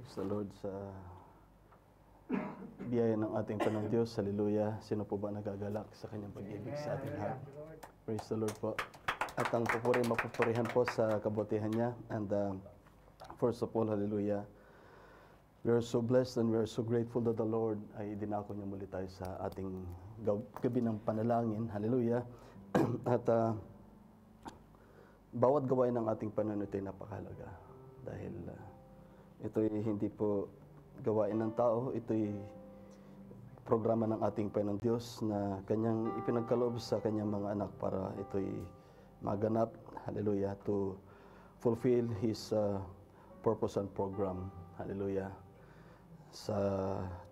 Praise the Lord sa biyaya ng ating Panginoon Diyos. Hallelujah. Sino po ba nagagalak sa kanyang pag-ibig sa ating lahat? Praise the Lord po. At ang mapupurihan po sa kabutihan niya. And first of all, hallelujah. We are so blessed and we are so grateful that the Lord ay dinako niya muli tayo sa ating gabi ng panalangin. Hallelujah. At bawat gawain ng ating Panginoon ay napakahalaga. Dahil ito'y hindi po gawain ng tao, ito'y programa ng ating Panginoon Diyos na kanyang ipinagkaloob sa kanyang mga anak para ito'y maganap, hallelujah, to fulfill His purpose and program, hallelujah,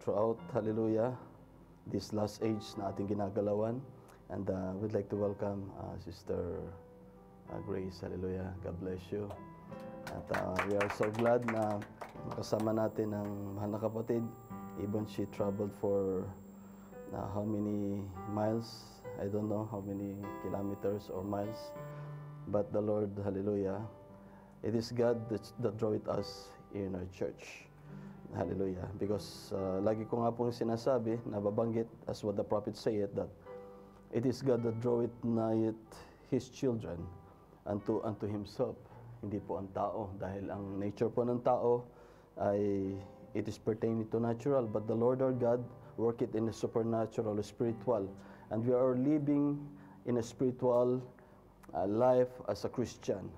throughout, hallelujah, this last age na ating ginagalawan. And we'd like to welcome Sister Grace, hallelujah, God bless you. At we are so glad na makasama natin ang mahal na kapatid. Even she traveled for how many miles? I don't know how many kilometers or miles. But the Lord, hallelujah, it is God that draweth us in our church. Hallelujah. Because lagi ko nga pong sinasabi, nababanggit as what the prophet said, that it is God that draweth nigh His children unto Himself. Hindi po ang tao, dahil ang nature po ng tao ay it is pertaining to natural, but the Lord our God work it in a supernatural, spiritual, and we are living in a spiritual life as a Christian.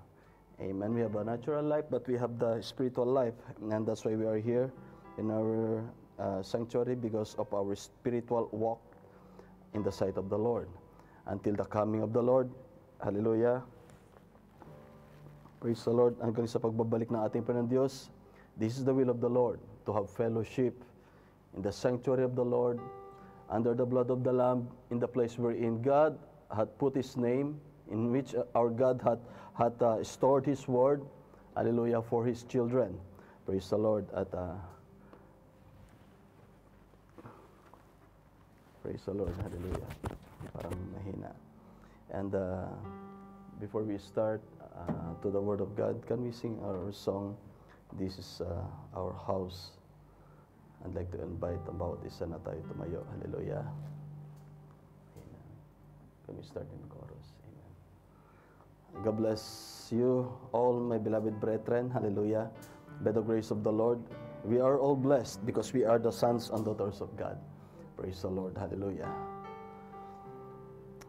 Amen. We have a natural life, but we have the spiritual life, and that's why we are here in our sanctuary, because of our spiritual walk in the sight of the Lord until the coming of the Lord. Hallelujah. Praise the Lord. Hanggang sa pagbabalik ng ating Panginoon Diyos, this is the will of the Lord, to have fellowship in the sanctuary of the Lord, under the blood of the Lamb, in the place wherein God had put His name, in which our God had stored His word, hallelujah, for His children. Praise the Lord. At praise the Lord. Hallelujah. Parang mahina. And before we start to the Word of God, can we sing our song, This is Our House? I'd like to invite ang bawat isa na tayo tumayo. Hallelujah. Amen. Can we start in chorus? Amen. God bless you, all my beloved brethren. Hallelujah. By the grace of the Lord, we are all blessed because we are the sons and daughters of God. Praise the Lord. Hallelujah.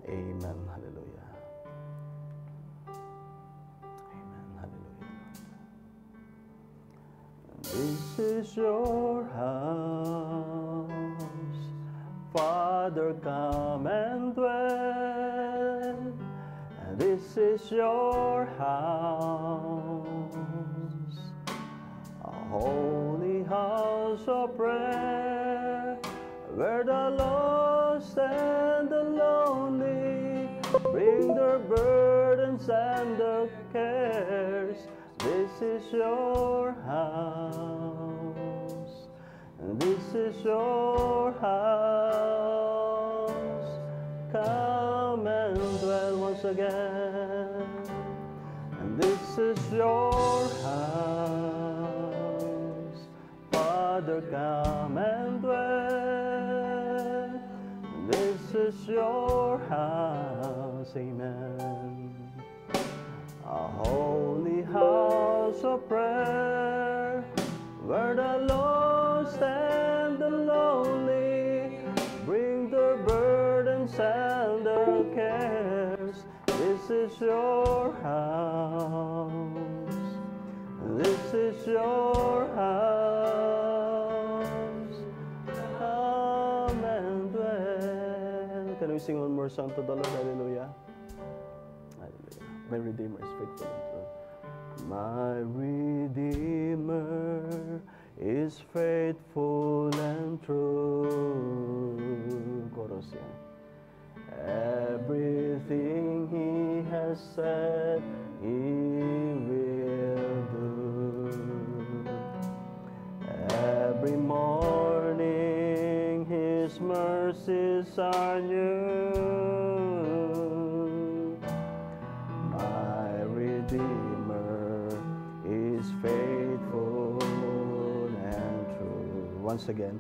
Amen. Hallelujah. This is your house, Father, come and dwell. And this is your house, a holy house of prayer, where the lost and the lonely bring their burdens and their cares. This is your house, and this is your house. Come and dwell once again. And this is your house, Father, come and dwell. This is your house, amen. A holy house of prayer, where the lost and the lonely bring their burdens and their cares. This is your house. This is your house. Come and dwell. Can we sing one more song to the Lord? Hallelujah. My Redeemer is faithful and true. My Redeemer is faithful and true. Chorus yan. Everything He has said, He will do. Every morning His mercies are new. Redeemer is faithful Once again,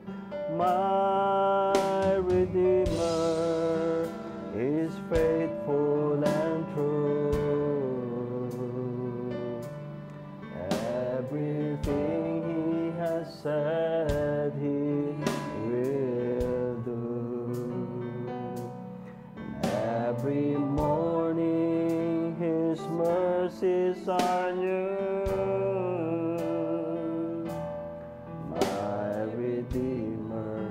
my Redeemer is faithful and true. Everything He has said He will do. Every morning His mercies are new. My Redeemer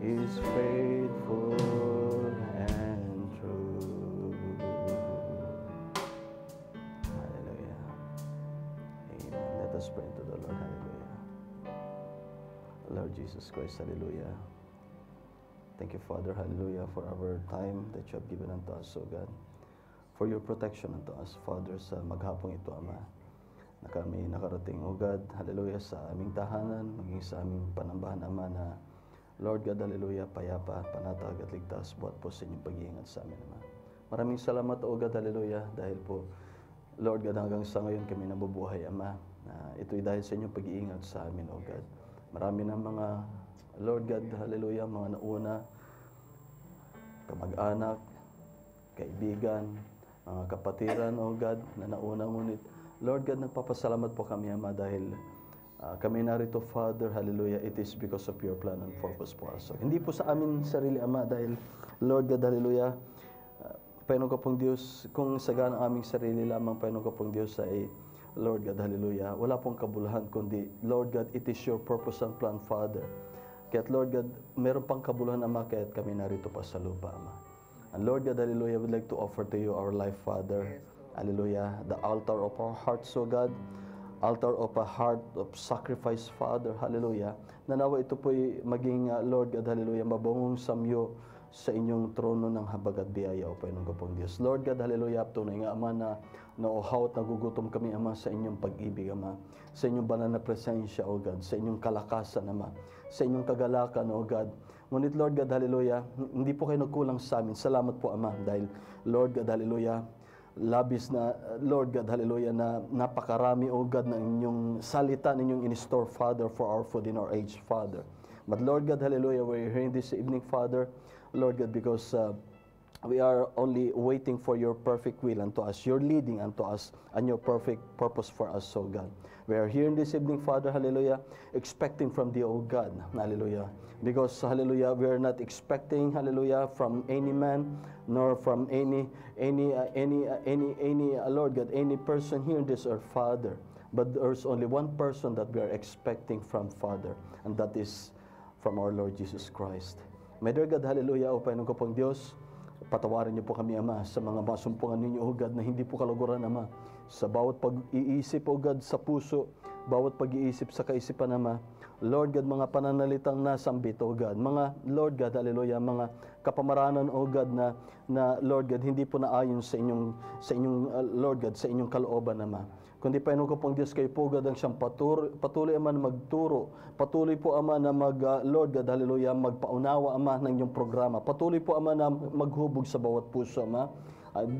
is faithful and true. Hallelujah. Amen. Let us pray to the Lord. Hallelujah. Lord Jesus Christ, hallelujah. Thank you, Father, hallelujah, for our time that you have given unto us, O God. For your protection unto us, Father, sa maghapong ito, Ama, na kami nakarating, O God, hallelujah, sa aming tahanan, maging sa aming panambahan, Ama, na Lord God, hallelujah, payapa, panatag at ligtas, buhat po sa inyong pag-iingat sa amin, Ama. Maraming salamat, O God, hallelujah, dahil po, Lord God, hanggang sa ngayon kami nabubuhay, Ama. Ito'y dahil sa inyong pag-iingat sa amin, O God. Marami na mga, Lord God, hallelujah, mga nauna, kamag-anak, kaibigan, mga kapatiran, O God, na nauna, ngunit, Lord God, nagpapasalamat po kami, Ama, dahil kami narito, Father, hallelujah, it is because of your plan and purpose po us. So, hindi po sa amin sarili, Ama, dahil, Lord God, hallelujah, Panginoon ko pong Diyos, kung sagana ang aming sarili lamang, Panginoon ko pong Diyos, ay, Lord God, hallelujah, wala pong kabuluhan, kundi, Lord God, it is your purpose and plan, Father. Kaya't, Lord God, meron pang kabuluhan, Ama, kaya't kami narito pa sa lupa, Ama. And Lord God, hallelujah, we'd like to offer to you our life, Father. Hallelujah, the altar of our hearts, O God, altar of a heart of sacrifice, Father, hallelujah. Nanawa ito po'y maging, Lord God, hallelujah, mabungong samyo sa inyong trono ng habag at biyaya, O Panginoon ko pong Diyos. Lord God, hallelujah, tunay nga, Ama, na nauhaw at nagugutom kami, Ama, sa inyong pag-ibig, Ama, sa inyong banal na presensya, O God, sa inyong kalakasan, Ama, sa inyong kagalakan, O God. Ngunit, Lord God, hallelujah, hindi po kayo nagkulang sa amin. Salamat po, Ama, dahil, Lord God, hallelujah, labis na, Lord God, hallelujah, na napakarami, O God, ng inyong salita, ninyong in-store, Father, for our food in our age, Father. But, Lord God, hallelujah, we're hearing this evening, Father, Lord God, because we are only waiting for your perfect will unto us, your leading unto us, and your perfect purpose for us, O God. We are here this evening, Father, hallelujah, expecting from thee, O God, hallelujah. Because, hallelujah, we are not expecting, hallelujah, from any man, nor from any Lord God, any person here in this earth, Father. But there's only one person that we are expecting from, Father, and that is from our Lord Jesus Christ. My dear God, hallelujah, O Panginoon ko pong Diyos, patawarin niyo po kami, Ama, sa mga masumpungan ninyo, O God, na hindi po kaluguran, Ama. Sa bawat pag-iisip, O God, sa puso, bawat pag-iisip sa kaisipan, Ama. Lord God, mga pananalitang nasambit, O God. Mga, Lord God, hallelujah, mga kapamaranan, O God, na Lord God, hindi po naayon sa inyong Lord God, sa inyong kalooban, Ama. Kundi Panginoon ko pong Diyos, kayo po, God, ang siyang patuloy, Ama, na magturo. Patuloy po, Ama, na Lord God, hallelujah, magpaunawa, Ama, ng inyong programa. Patuloy po, Ama, na maghubog sa bawat puso, Ama.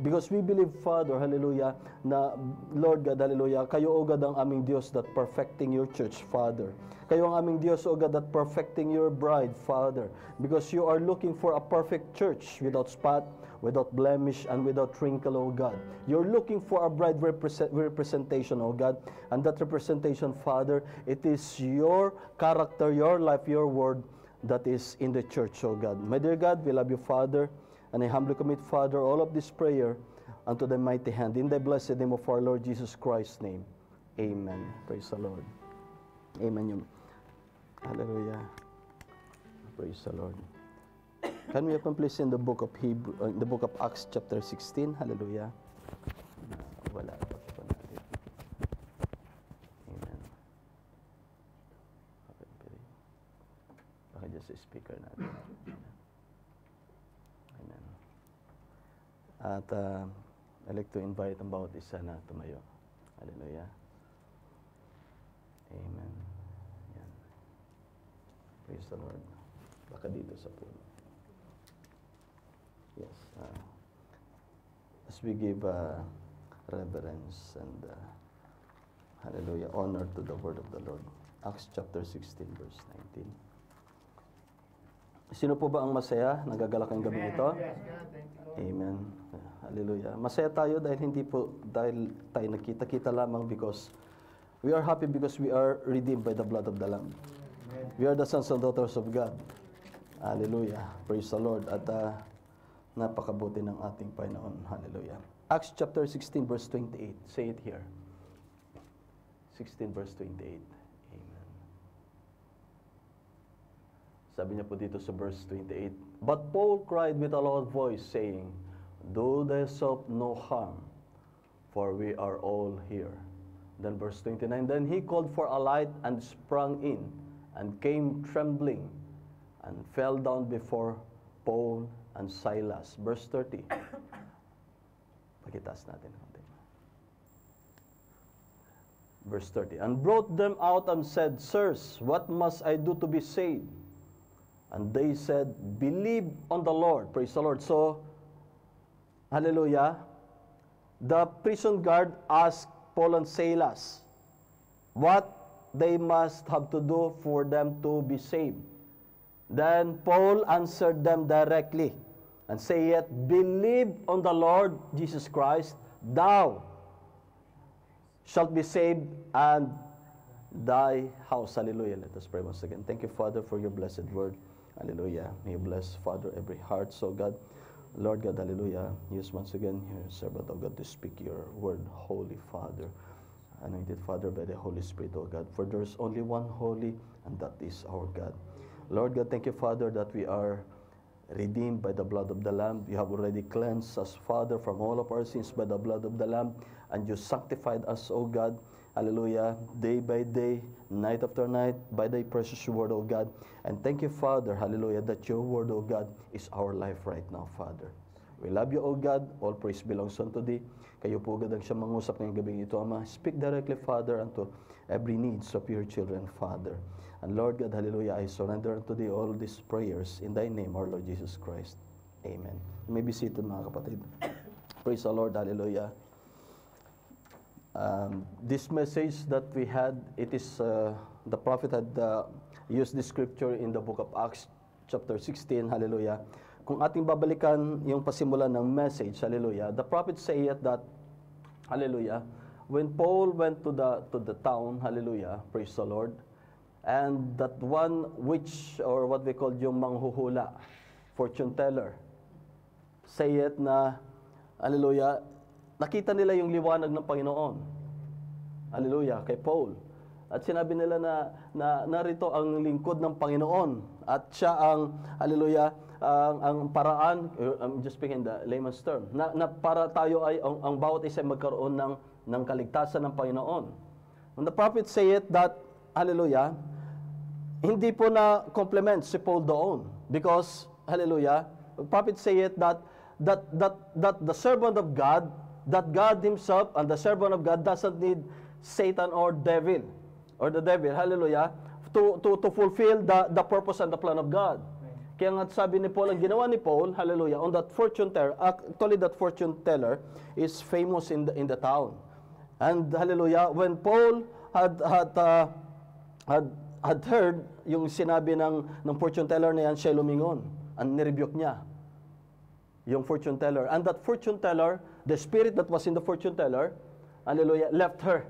Because we believe, Father, hallelujah, na Lord God, hallelujah, kayo, O God, ang aming Diyos that perfecting your church, Father. Kayo ang aming Diyos, O God, that perfecting your bride, Father. Because you are looking for a perfect church without spot, without blemish, and without wrinkle, O God. You're looking for a bride representation, O God. And that representation, Father, it is your character, your life, your word that is in the church, O God. My dear God, we love you, Father. And I humbly commit, Father, all of this prayer unto thy mighty hand. In the blessed name of our Lord Jesus Christ's name. Amen. Praise the Lord. Amen. Hallelujah. Praise the Lord. Can we open please in the book of in the book of Acts chapter 16? Hallelujah. Wala pa natin. Amen. Baka just speaker natin. Amen. At I'd like to invite ang bawat isa na tumayo. Hallelujah. Amen. Yan. Praise the Lord. Baka dito sa puno. Yes. As we give reverence and hallelujah, honor to the word of the Lord, Acts chapter 16, verse 19. Sino po ba ang masaya? Nagagalak ang gabi ito? Amen. Hallelujah. Masaya tayo dahil tayo nakita-kita lamang because we are happy because we are redeemed by the blood of the Lamb. We are the sons and daughters of God. Hallelujah. Praise the Lord. At napakabuti ng ating Panginoon. Hallelujah. Acts chapter 16 verse 28. Say it here. 16 verse 28. Amen. Sabi niya po dito sa verse 28, But Paul cried with a loud voice, saying, Do thyself no harm, for we are all here. Then verse 29, Then he called for a light and sprang in, and came trembling, and fell down before Paul and Silas. Verse 30. Pakitas natin. Verse 30. And brought them out and said, Sirs, what must I do to be saved? And they said, Believe on the Lord. Praise the Lord. So, hallelujah, the prison guard asked Paul and Silas what they must have to do for them to be saved. Then Paul answered them directly and saith, Believe on the Lord Jesus Christ, thou shalt be saved and thy house. Hallelujah. Let us pray once again. Thank you, Father, for your blessed word. Hallelujah. May you bless, Father, every heart. So, God, Lord God, hallelujah. Use once again your servant of God to speak your word, Holy Father. Anointed Father by the Holy Spirit, O God. For there is only one holy, and that is our God. Lord God, thank you, Father, that we are redeemed by the blood of the Lamb. You have already cleansed us, Father, from all of our sins by the blood of the Lamb. And you sanctified us, O God, hallelujah, day by day, night after night, by thy precious word, O God. And thank you, Father, hallelujah, that your word, O God, is our life right now, Father. We love you, O God. All praise belongs unto thee. Kayo po, God, ang siyang mangusap ngayong gabing ito, Ama. Speak directly, Father, unto every needs of your children, Father. And Lord God, hallelujah, I surrender unto thee all these prayers in thy name, our Lord Jesus Christ. Amen. You may be seated, mga kapatid. Praise the Lord, hallelujah. This message that we had, it is, the prophet had used this scripture in the book of Acts, chapter 16, hallelujah. Kung ating babalikan yung pasimulan ng message, hallelujah, the prophet said that, hallelujah, when Paul went to the town, hallelujah, praise the Lord, and that one which, or what we call yung manghuhula, fortune teller, said na, hallelujah, nakita nila yung liwanag ng Panginoon. Hallelujah, kay Paul. At sinabi nila na narito ang lingkod ng Panginoon. At siya ang, hallelujah, ang paraan, I'm just speaking the layman's term, na para tayo ay, ang bawat isa magkaroon ng kaligtasan ng Panginoon. When the prophet said that, hallelujah, hindi po na compliment si Paul doon. Because, hallelujah, the prophet said that the servant of God, that God himself and the servant of God doesn't need Satan or devil, or the devil, hallelujah, to fulfill the purpose and the plan of God. Kaya nga sabi ni Paul, ang ginawa ni Paul, hallelujah, on that fortune teller, actually that fortune teller is famous in the town. And hallelujah, when Paul had heard yung sinabi ng fortune teller na yan, siya lumingon, and nirebuke niya yung fortune teller. And that fortune teller, the spirit that was in the fortune teller, hallelujah, left her.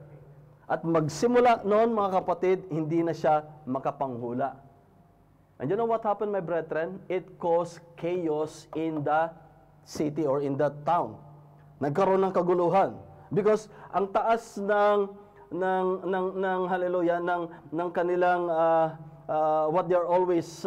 At magsimula noon, mga kapatid, hindi na siya makapanghula. And you know what happened, my brethren? It caused chaos in the city or in that town. Nagkaroon ng kaguluhan. Because ang taas ng hallelujah, ng kanilang, what they are always,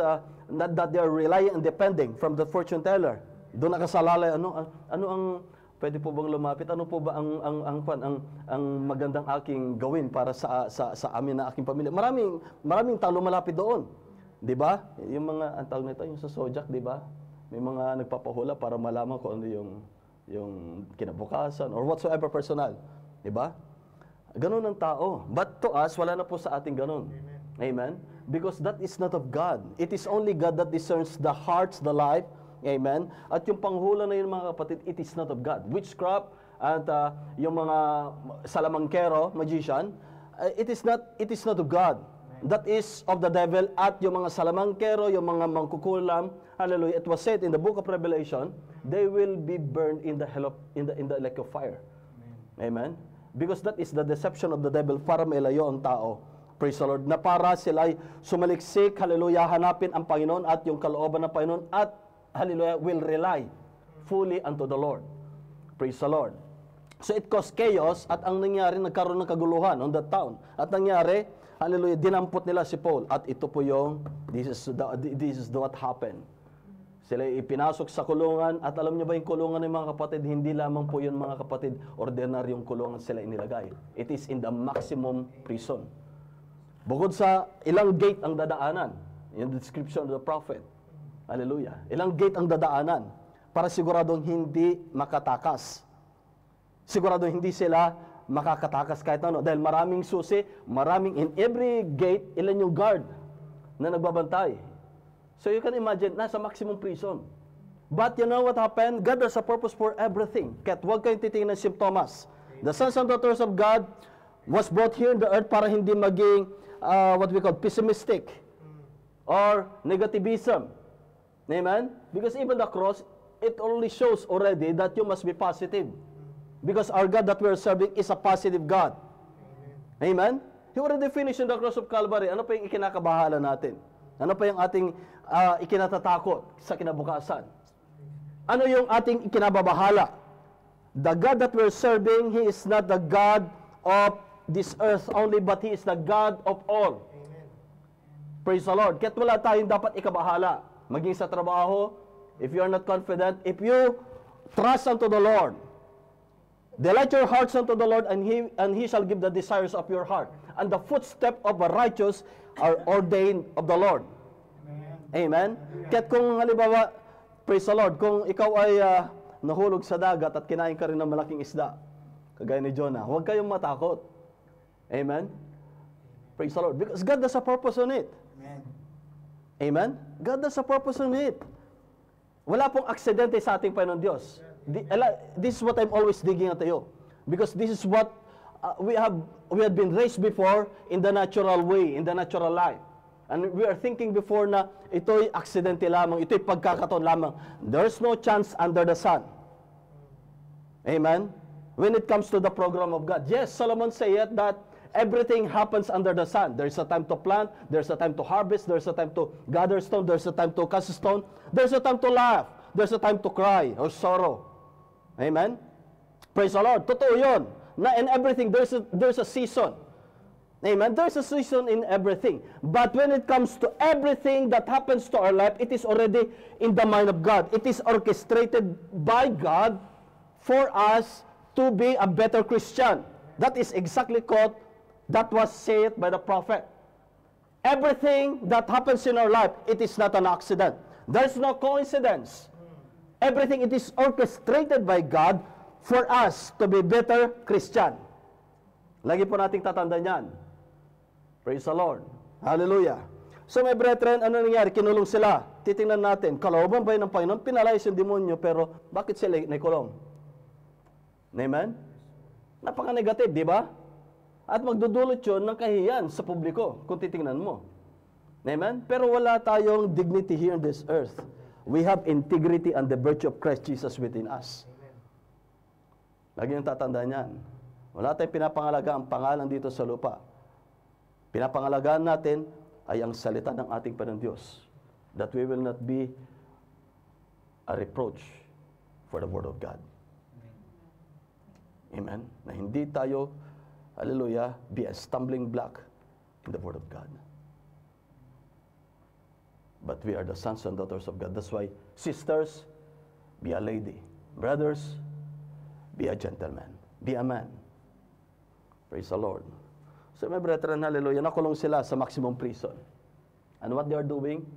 that they are relying and depending from the fortune teller. Doon nakasalalay, ano ang pwede po bang lumapit? Ano po ba ang magandang aking gawin para sa amin na aking pamilya? Maraming tao lumalapit doon. 'Di ba? Yung mga ang tawag nito, yung sa Sojak, 'di ba? May mga nagpapahula para malaman kung ano yung kinabukasan or whatsoever personal, 'di ba? Ganun ang tao. But to us, wala na po sa ating ganun. Amen. Because that is not of God. It is only God that discerns the hearts, the life. Amen. At yung panghula na yun, mga kapatid, it is not of God. Witchcraft at yung mga salamangkero, magician, it is not of God. that is of the devil, at yung mga salamangkero, yung mga mangkukulam, hallelujah, it was said in the book of Revelation, they will be burned in the hell of, in the lake of fire. Amen? Because that is the deception of the devil para mailayo ang tao. Praise the Lord. Na para sila ay sumaliksik, hallelujah, hanapin ang Panginoon at yung kalooban ng Panginoon at, hallelujah, will rely fully unto the Lord. Praise the Lord. So it caused chaos at ang nangyari, nagkaroon ng kaguluhan on that town. At nangyari, hallelujah, dinampot nila si Paul. At ito po yung, this is what happened. Sila ipinasok sa kulungan, at alam niyo ba yung kulungan ng mga kapatid, hindi lamang po yun mga kapatid, ordinaryong kulungan sila inilagay. It is in the maximum prison. Bukod sa ilang gate ang dadaanan, yung description of the prophet. Hallelujah. Ilang gate ang dadaanan para siguradong hindi makatakas. Siguradong hindi sila makakatakas kahit ano. Dahil maraming susi, maraming, in every gate, ilan yung guard na nagbabantay. So you can imagine, nasa maximum prison. But you know what happened? God has a purpose for everything. Kahit huwag kayong titingnan ng simptomas. The sons and daughters of God was brought here in the earth para hindi maging, what we call, pessimistic or negativism. Amen? Because even the cross, it only shows already that you must be positive. Because our God that we are serving is a positive God. Amen? He already finished in the cross of Calvary. Ano pa yung ikinakabahala natin? Ano pa yung ating ikinatatakot sa kinabukasan? Ano yung ating ikinababahala? The God that we are serving, He is not the God of this earth only, but He is the God of all. Amen. Praise the Lord. Kaya't wala tayong dapat ikabahala. Maging sa trabaho, if you are not confident, if you trust unto the Lord, delight your hearts unto the Lord, and He shall give the desires of your heart. And the footstep of the righteous are ordained of the Lord. Amen? Kaya't kung halimbawa, praise the Lord, kung ikaw ay nahulog sa dagat at kinain ka rin ng malaking isda, kagaya ni Jonah, huwag kayong matakot. Amen? Praise the Lord. Because God has a purpose on it. Amen? God has a purpose on it. Wala pong aksidente sa ating Panginoon Diyos. This is what I'm always digging at you. Because this is what we have been raised before in the natural way, in the natural life. And we are thinking before na ito'y aksidente lamang, ito'y pagkakataon lamang. There's no chance under the sun. Amen? When it comes to the program of God. Yes, Solomon said that everything happens under the sun. There's a time to plant, there's a time to harvest, there's a time to gather stone, there's a time to cast stone, there's a time to laugh, there's a time to cry or sorrow. Amen? Praise the Lord. Totoo yun. Na in everything, there's a season. Amen? There's a season in everything. But when it comes to everything that happens to our life, it is already in the mind of God. It is orchestrated by God for us to be a better Christian. That is exactly what that was said by the prophet. Everything that happens in our life, it is not an accident. There's no coincidence. Everything, it is orchestrated by God for us to be better Christian. Lagi po nating tatandaan yan. Praise the Lord. Hallelujah. So my brethren, ano nangyari? Kinulong sila. Titingnan natin, kalooban ba yun ng Panginoon? Pinalayas yung demonyo, pero bakit sila nakulong? Amen? Napaka-negative, di ba? At magdudulot yun ng kahiyan sa publiko, kung titingnan mo. Amen? Pero wala tayong dignity here in this earth. We have integrity and the virtue of Christ Jesus within us. Lagi yung tatandaan yan. Wala tayong pinapangalaga ang pangalan dito sa lupa. Pinapangalagaan natin ay ang salita ng ating Panginoon Diyos. That we will not be a reproach for the Word of God. Amen? Na hindi tayo, hallelujah, be a stumbling block in the Word of God. But we are the sons and daughters of God. That's why, sisters, be a lady. Brothers, be a gentleman. Be a man. Praise the Lord. So my brethren, hallelujah, nakulong sila sa maximum prison. And what they are doing?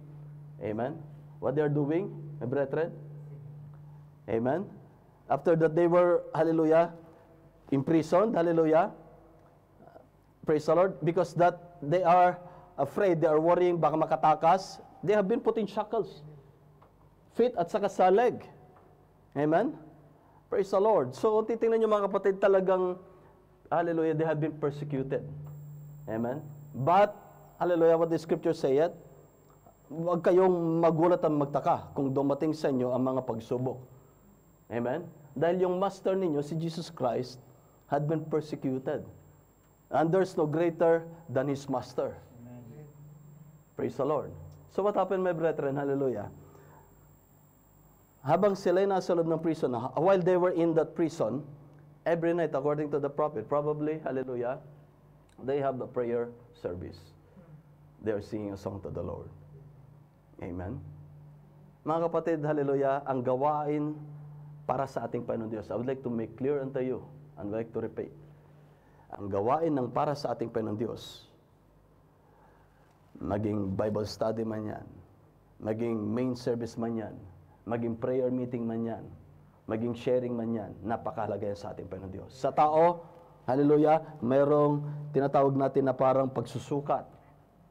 Amen? What they are doing, my brethren? Amen? After that they were, hallelujah, imprisoned, hallelujah. Praise the Lord. Because that they are afraid, they are worrying, baka makatakas. They have been put in shackles. Feet at saka sa leg. Amen? Praise the Lord. So, titingnan nyo mga kapatid, talagang, hallelujah, they have been persecuted. Amen? But, hallelujah, what the scripture say it, huwag kayong magulat at magtaka kung dumating sa inyo ang mga pagsubok. Amen? Dahil yung master ninyo, si Jesus Christ, had been persecuted. And there's no greater than His master. Amen. Praise the Lord. So what happened, my brethren? Hallelujah. Habang sila'y nasa loob ng prison, while they were in that prison, every night, according to the prophet, probably, hallelujah, they have the prayer service. They are singing a song to the Lord. Amen. Mga kapatid, hallelujah, ang gawain para sa ating Panginoon Diyos. I would like to make clear unto you, and like to repeat. Ang gawain ng para sa ating Panginoon Diyos, maging Bible study man yan, maging main service man yan, maging prayer meeting man yan, maging sharing man yan, napakahalaga yan sa ating Panginoon Diyos. Sa tao, hallelujah, mayroong tinatawag natin na parang pagsusukat.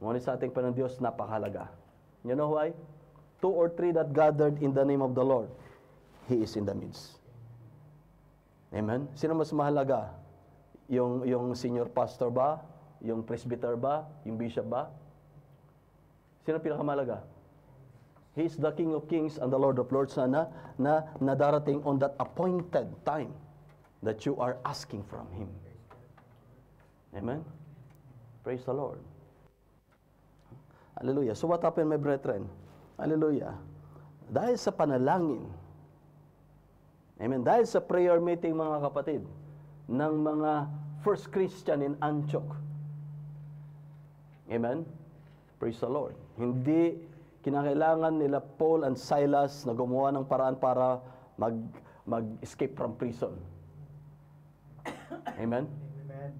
Ngunit sa ating Panginoon Diyos, napakahalaga. You know why? 2 or 3 that gathered in the name of the Lord, He is in the midst. Amen? Sino mas mahalaga? Yung senior pastor ba? Yung presbyter ba? Yung bishop ba? Sino pinakamahalaga? He is the King of Kings and the Lord of Lords na darating on that appointed time that you are asking from Him. Amen? Praise the Lord. Hallelujah. So what happened, my brethren? Hallelujah. Dahil sa panalangin, amen, dahil sa prayer meeting, mga kapatid, ng mga first Christian in Antioch. Amen? Praise the Lord. Hindi kinakailangan nila Paul and Silas na gumawa ng paraan para mag-escape from prison. Amen? Amen?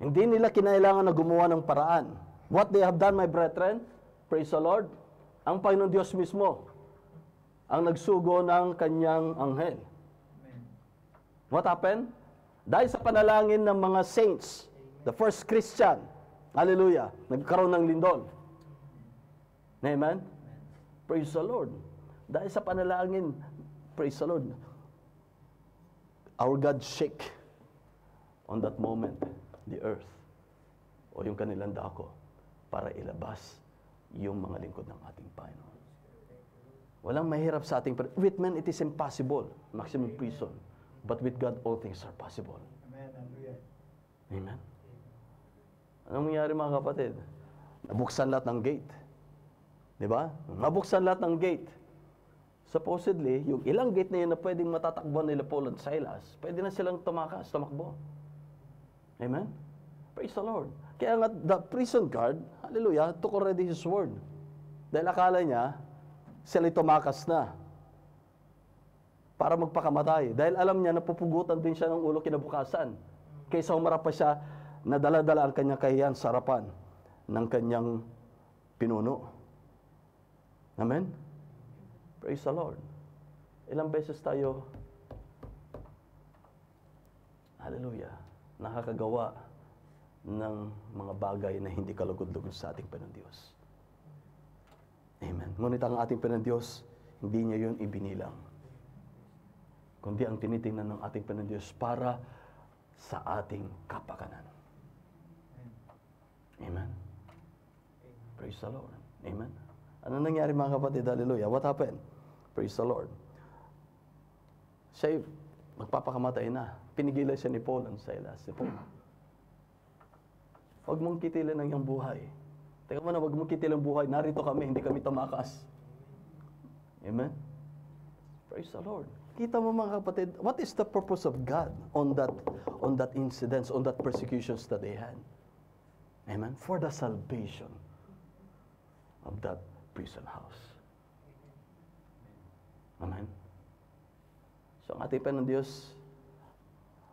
Hindi nila kinailangan na gumawa ng paraan. What they have done, my brethren, praise the Lord, ang Panginoon Diyos mismo ang nagsugo ng kanyang anghel. What happened? Dahil sa panalangin ng mga saints, the first Christian, hallelujah, nagkaroon ng lindol. Amen? Praise the Lord. Dahil sa panalangin, praise the Lord, our God shake on that moment, the earth, o yung kanilang dako, para ilabas yung mga lingkod ng ating Panginoon. Walang mahirap sa ating, with men it is impossible, maximum prison. But with God, all things are possible. Amen. Amen. Anong nangyari, mga kapatid? Nabuksan lahat ng gate. Di ba? Nabuksan lahat ng gate. Supposedly, yung ilang gate na yun na pwedeng matatakbo nila Paul and Silas, pwede na silang tumakbo. Amen? Praise the Lord. Kaya nga, the prison guard, hallelujah, took already his word. Dahil akala niya, sila'y tumakas na para magpakamatay. Dahil alam niya, napupugutan din siya ng ulo kinabukasan. Kaysa humarap pa siya, nadala-dala ang kanyang kahiyan sa harapan ng kanyang pinuno. Amen? Praise the Lord. Ilang beses tayo, hallelujah, nakakagawa ng mga bagay na hindi kalugod-lugod sa ating Panginoon Diyos. Amen. Ngunit ang ating Panginoon Diyos, hindi niya yun ibinilang, kundi ang tinitingnan ng ating Panginoon Diyos para sa ating kapakanan. Amen. Praise the Lord. Amen. Ano nangyari, mga kapatid? Hallelujah. What happened? Praise the Lord. Siya magpapakamatay na. Pinigilan siya ni Paul and Silas. Si Paul, huwag mong kitilin ang iyong buhay. Teka mo na, huwag mong kitilin ang buhay. Narito kami, hindi kami tumakas. Amen? Praise the Lord. Kita mo, mga kapatid, what is the purpose of God on that incidents, on that persecutions that they had? Amen? For the salvation of that prison house. Amen? So, ang ating Panginoon Diyos,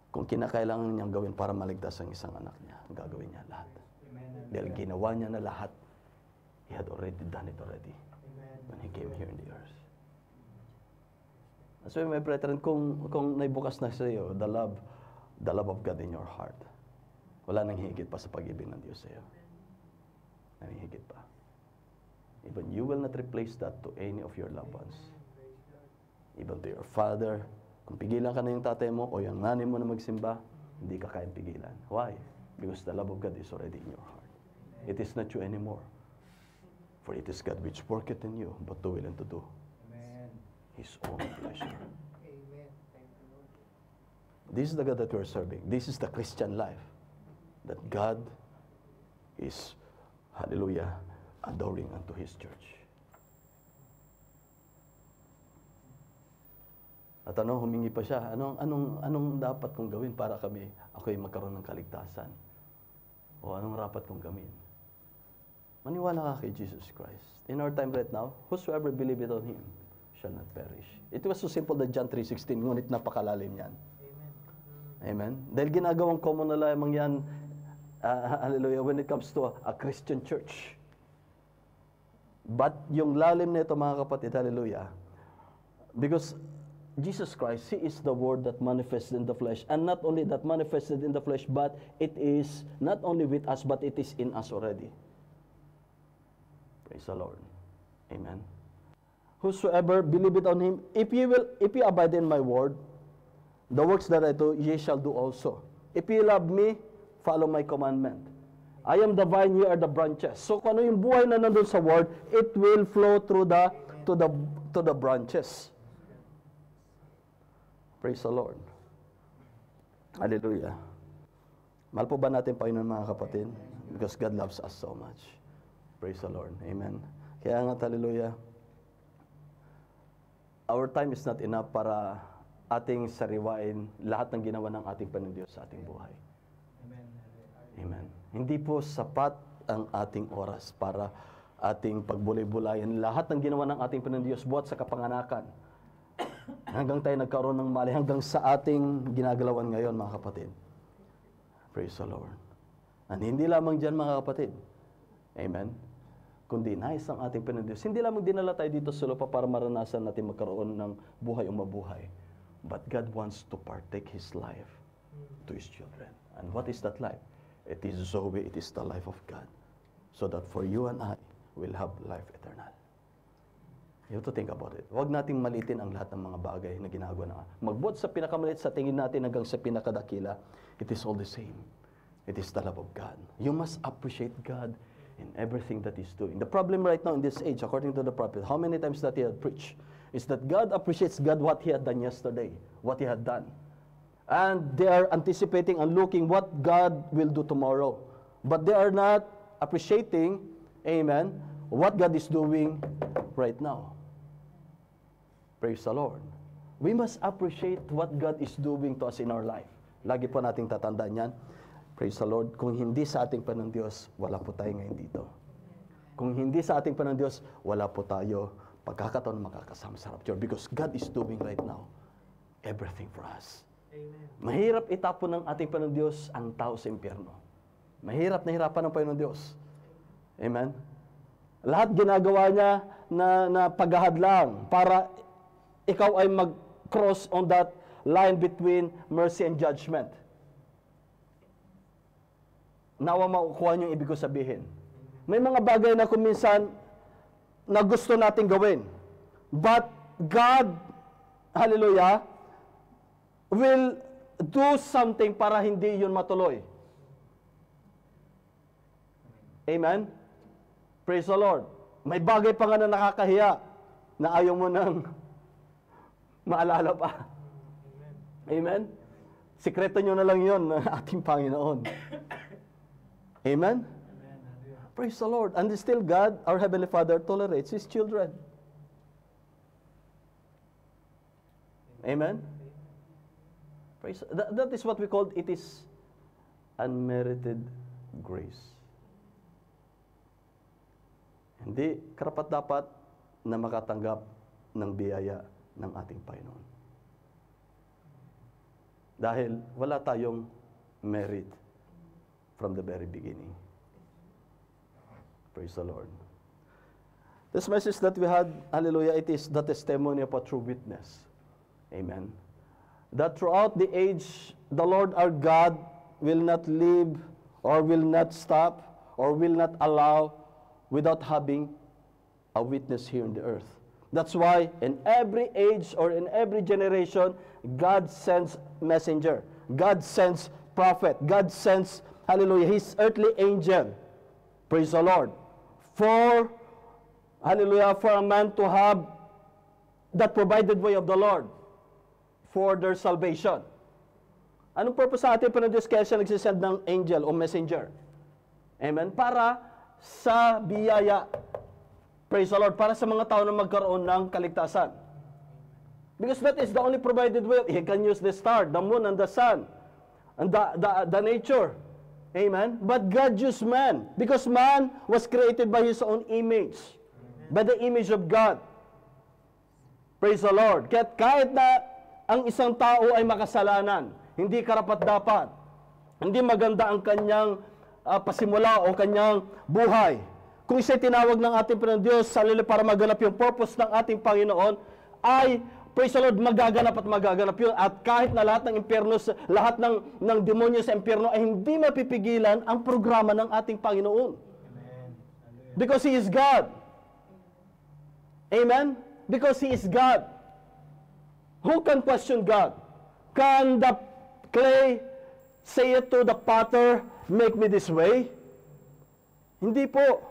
kung kinakailangan niyang gawin para maligtas ang isang anak niya, gagawin niya lahat. Amen. Dahil ginawa niya na lahat, He had already done it already. Amen. When He came here in the earth. So, my brethren, kung naibukas na sa iyo, the love of God in your heart, wala nang higit pa sa pag-ibig ng Diyos sa iyo. Nang higit pa. Even you will not replace that to any of your loved ones. Even to your father. Kung pigilan ka na yung tatay mo o yung nanay mo na magsimba, hindi ka kayang pigilan. Why? Because the love of God is already in your heart. It is not you anymore. For it is God which worketh in you, but to will and to do His own pleasure. This is the God that we are serving. This is the Christian life. That God is, hallelujah, adoring unto His church. At humingi pa siya, anong dapat kong gawin para ako'y magkaroon ng kaligtasan? O anong rapat kong gawin? Maniwala ka kay Jesus Christ. In our time right now, whosoever believeth on Him shall not perish. It was so simple that John 3:16, ngunit napakalalim yan. Amen. Dahil ginagawang common na lamang yan, hallelujah, when it comes to a Christian church. But yung lalim nito, mga kapatid, hallelujah, because Jesus Christ, He is the Word that manifested in the flesh. And not only that manifested in the flesh, but it is not only with us, but it is in us already. Praise the Lord. Amen. Whosoever believeth on Him, if you abide in my word, the works that I do, ye shall do also. If you love me, follow my commandment. I am the vine, ye are the branches. So kung ano yung buhay na nandun sa word, it will flow through to the branches. Praise the Lord. Hallelujah. Mahal po ba natin, Panginoon, mga kapatid? Because God loves us so much. Praise the Lord. Amen. Kaya nga, hallelujah, our time is not enough para ating sariwain lahat ng ginawa ng ating Panginoon Diyos sa ating buhay. Amen. Amen. Hindi po sapat ang ating oras para ating pagbulay-bulayan lahat ng ginawa ng ating Panginoon Diyos buhat sa kapanganakan. Hanggang tayo nagkaroon ng mali, hanggang sa ating ginagalawan ngayon, mga kapatid. Praise the Lord. And hindi lamang dyan, mga kapatid. Amen. Kundi nais ng ating Panginoon Diyos. Hindi lamang dinala tayo dito sa lupa para maranasan natin magkaroon ng buhay o mabuhay. But God wants to partake His life to His children. And what is that life? It is Zoe, it is the life of God. So that for you and I will have life eternal. You have to think about it. Huwag nating malitin ang lahat ng mga bagay na ginagawa na. Magbuot sa pinakamaliit sa tingin natin hanggang sa pinakadakila, it is all the same. It is the love of God. You must appreciate God in everything that He's doing. The problem right now in this age, according to the prophet, how many times that he had preached, is that God appreciates God what He had done yesterday, what He had done. And they are anticipating and looking what God will do tomorrow. But they are not appreciating, amen, what God is doing right now. Praise the Lord. We must appreciate what God is doing to us in our life. Lagi po nating tatandaan yan. Praise the Lord. Kung hindi sa ating Panginoon Diyos, wala po tayo ngayon dito. Kung hindi sa ating Panginoon Diyos, wala po tayo pagkakataon makakasama sa rapture. Because God is doing right now everything for us. Amen. Mahirap itapon ng ating Panginoon Diyos ang tao sa impyerno. Mahirap na hirapan ng Panginoon Diyos. Amen? Lahat ginagawa niya na paghahadlang para ikaw ay mag-cross on that line between mercy and judgment. Nawa makukuha niyo yung ibig ko sabihin. May mga bagay na kuminsan na gusto nating gawin. But God, hallelujah, will do something para hindi yun matuloy. Amen? Praise the Lord. May bagay pa nga na nakakahiya na ayaw mo nang maalala pa. Amen? Sikreto nyo na lang yun ng ating Panginoon. Amen? Praise the Lord. And still God, our Heavenly Father, tolerates His children. Amen? Praise. That is what we call, it is unmerited grace. Hindi karapat-dapat na makatanggap ng biyaya ng ating Panginoon. Dahil wala tayong merit from the very beginning. Praise the Lord. This message that we had, hallelujah, it is the testimony of a true witness. Amen. That throughout the age, the Lord our God will not leave or will not stop or will not allow without having a witness here on the earth. That's why in every age or in every generation, God sends messenger. God sends prophet. God sends, hallelujah, His earthly angel Praise the Lord. For, hallelujah, for a man to have that provided way of the Lord for their salvation. Anong purpose sa atin pa ng Diyos kaya siya nagsisend ng angel o messenger? Amen? Para sa biyaya. Praise the Lord. Para sa mga tao na magkaroon ng kaligtasan. Because that is the only provided way. He can use the star, the moon, and the sun, and the nature. Amen? But God used man. Because man was created by His own image. By the image of God. Praise the Lord. Kahit na ang isang tao ay makasalanan, hindi karapat-dapat, hindi maganda ang kanyang pasimula o kanyang buhay. Kung isa'y tinawag ng ating Panginoon Diyos para maganap yung purpose ng ating Panginoon, ay, praise the Lord, magaganap at magaganap yun. At kahit na lahat ng impyerno, lahat ng demonyo sa impyerno ay hindi mapipigilan ang programa ng ating Panginoon. Amen. Because He is God. Amen? Because He is God. Who can question God? Can the clay say it to the potter, make me this way? Hindi po.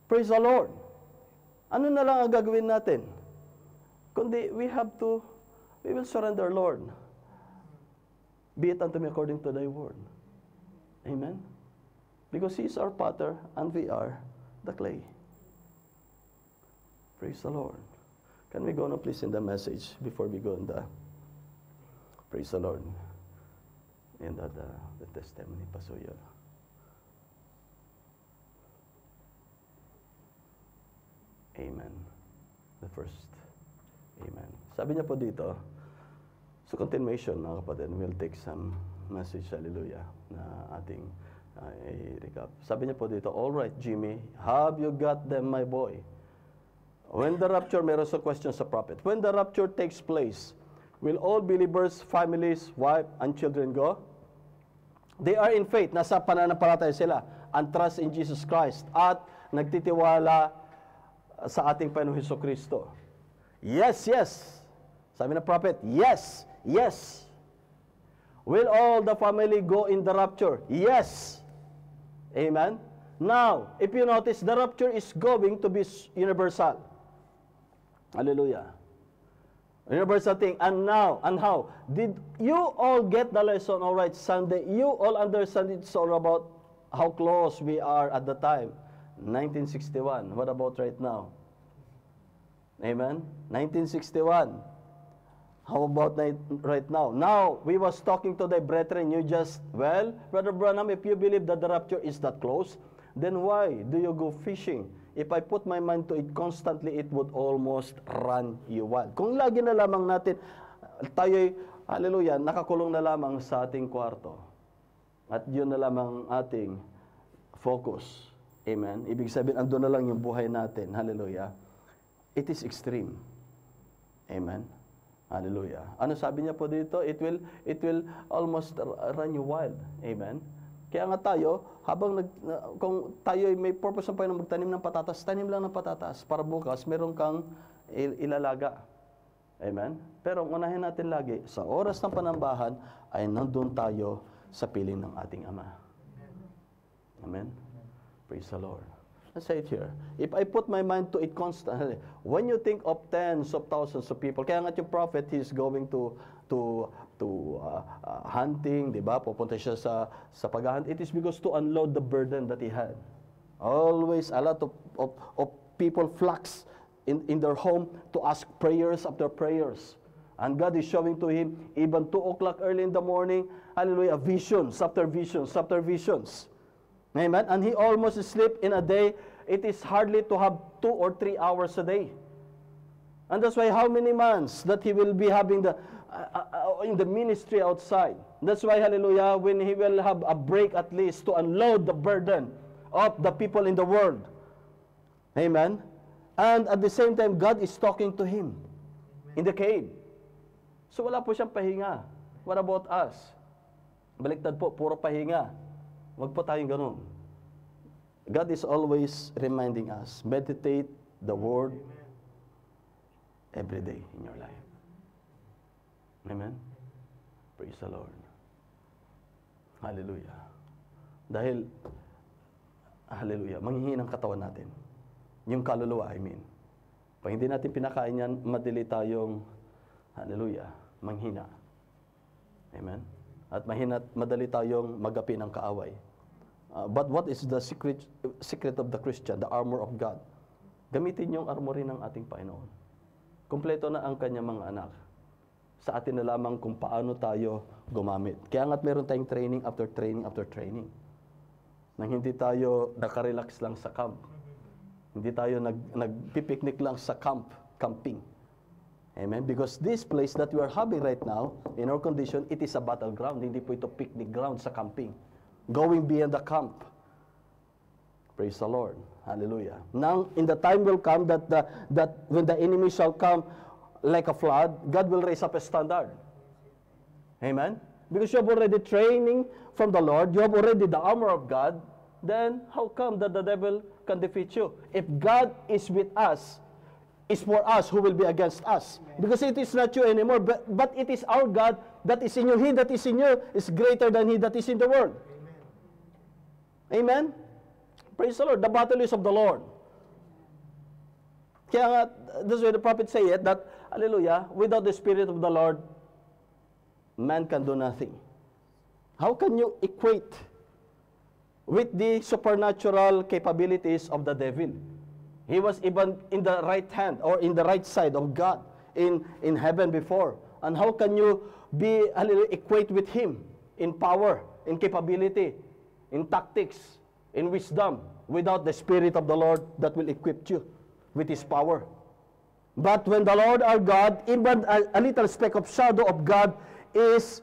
Praise the Lord. Ano na lang ang gagawin natin? Kundi we will surrender, Lord. Be it unto me according to thy word. Amen? Because He is our potter and we are the clay. Praise the Lord. Can we go now please in the message before we go in the praise the Lord. In the testimony pasuyo. Amen. The first. Amen. Sabi niya po dito, so continuation mga kapatid, we'll take some message, hallelujah, na ating i-recap. Sabi niya po dito, all right, Jimmy, have you got them, my boy? When the rapture, meron sa question sa prophet, when the rapture takes place, will all believers, families, wife, and children go? They are in faith, nasa pananampalataya sila, and trust in Jesus Christ, at nagtitiwala sa ating Panginoong Hesukristo. Yes, yes. Sabi ng prophet, yes, yes. Will all the family go in the rapture? Yes. Amen? Now, if you notice, the rapture is going to be universal. Hallelujah. Universal thing. And now, and how? Did you all get the lesson, all right, Sunday? You all understand it's all about how close we are at the time. 1961. What about right now? Amen? 1961. How about right now? Now, we was talking to the brethren, you just, well, Brother Branham, if you believe that the rapture is that close, then why do you go fishing? If I put my mind to it constantly, it would almost run you wild. Kung lagi na lamang natin, tayo'y, hallelujah, nakakulong na lamang sa ating kwarto. At yun na lamang ating focus. Amen? Ibig sabihin, andun na lang yung buhay natin. Hallelujah. It is extreme. Amen? Hallelujah. Ano sabi niya po dito? It will almost run you wild. Amen? Kaya nga tayo, kung tayo may purpose ng Panginoon magtanim ng patatas, tanim lang ng patatas para bukas meron kang ilalaga. Amen? Pero ang unahin natin lagi, sa oras ng panambahan, ay nandun tayo sa piling ng ating Ama. Amen? Praise the Lord. Let's say it here. If I put my mind to it constantly, when you think of tens of thousands of people, kaya nga yung prophet, he's going to hunting, di ba? Pupunta siya sa paghahunt. It is because to unload the burden that he had. Always a lot of people flocks in their home to ask prayers after prayers. And God is showing to him, even 2 o'clock early in the morning, hallelujah, visions after visions after visions. Amen? And he almost sleep in a day. It is hardly to have 2 or 3 hours a day. And that's why how many months that he will be having in the ministry outside. That's why, hallelujah, when he will have a break at least to unload the burden of the people in the world. Amen? And at the same time, God is talking to him in the cave. So wala po siyang pahinga. What about us? Baliktad po, puro pahinga. Wag po tayong ganun. God is always reminding us, meditate the Word every day in your life. Amen? Praise the Lord. Hallelujah. Dahil, hallelujah, manghihina ang katawan natin. Yung kaluluwa, I mean. Pag hindi natin pinakain yan, madali tayong, hallelujah, manghina. Amen? At madali tayong magapi ng kaaway. But what is the secret of the Christian, the armor of God? Gamitin yung armory ng ating Panginoon. Kumpleto na ang kanyang mga anak. Sa atin na lamang kung paano tayo gumamit. Kaya nga't meron tayong training after training after training. Nang hindi tayo nakarelax lang sa camp. Hindi tayo nagpipiknik lang sa camping. Amen? Because this place that we are having right now, in our condition, it is a battleground. Hindi po ito picnic ground sa camping. Going beyond the camp. Praise the Lord. Hallelujah. Now, in the time will come that when the enemy shall come like a flood, God will raise up a standard. Amen? Because you have already training from the Lord, you have already the armor of God, then how come that the devil can defeat you? If God is with us, is for us, who will be against us? Because it is not you anymore, but it is our God that is in you. He that is in you is greater than he that is in the world. Amen? Praise the Lord. The battle is of the Lord. Kaya nga, that's why the prophet say it, that, hallelujah, without the Spirit of the Lord, man can do nothing. How can you equate with the supernatural capabilities of the devil? He was even in the right hand or in the right side of God in heaven before. And how can you be equate with him in power, in capability, in tactics, in wisdom, without the Spirit of the Lord that will equip you with his power? But when the Lord our God, even a little speck of shadow of God is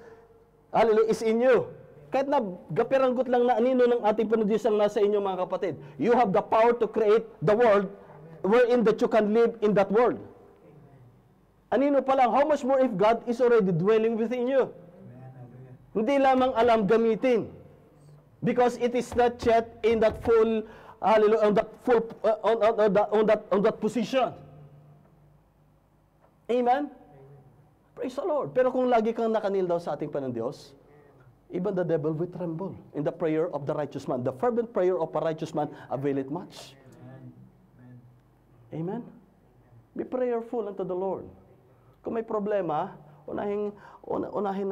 in you. Kahit na gapiranggot lang na anino ng ating Panginoon ang nasa inyo, mga kapatid. You have the power to create the world wherein that you can live in that world. Anino pa lang, how much more if God is already dwelling within you? Hindi lamang alam gamitin. Because it is not yet in that full, hallelujah, on that position. Amen? Praise the Lord. Pero kung lagi kang nakanil daw sa ating Panginoon Diyos, even the devil will tremble in the prayer of the righteous man. The fervent prayer of a righteous man availeth much. Amen? Be prayerful unto the Lord. Kung may problema, unahin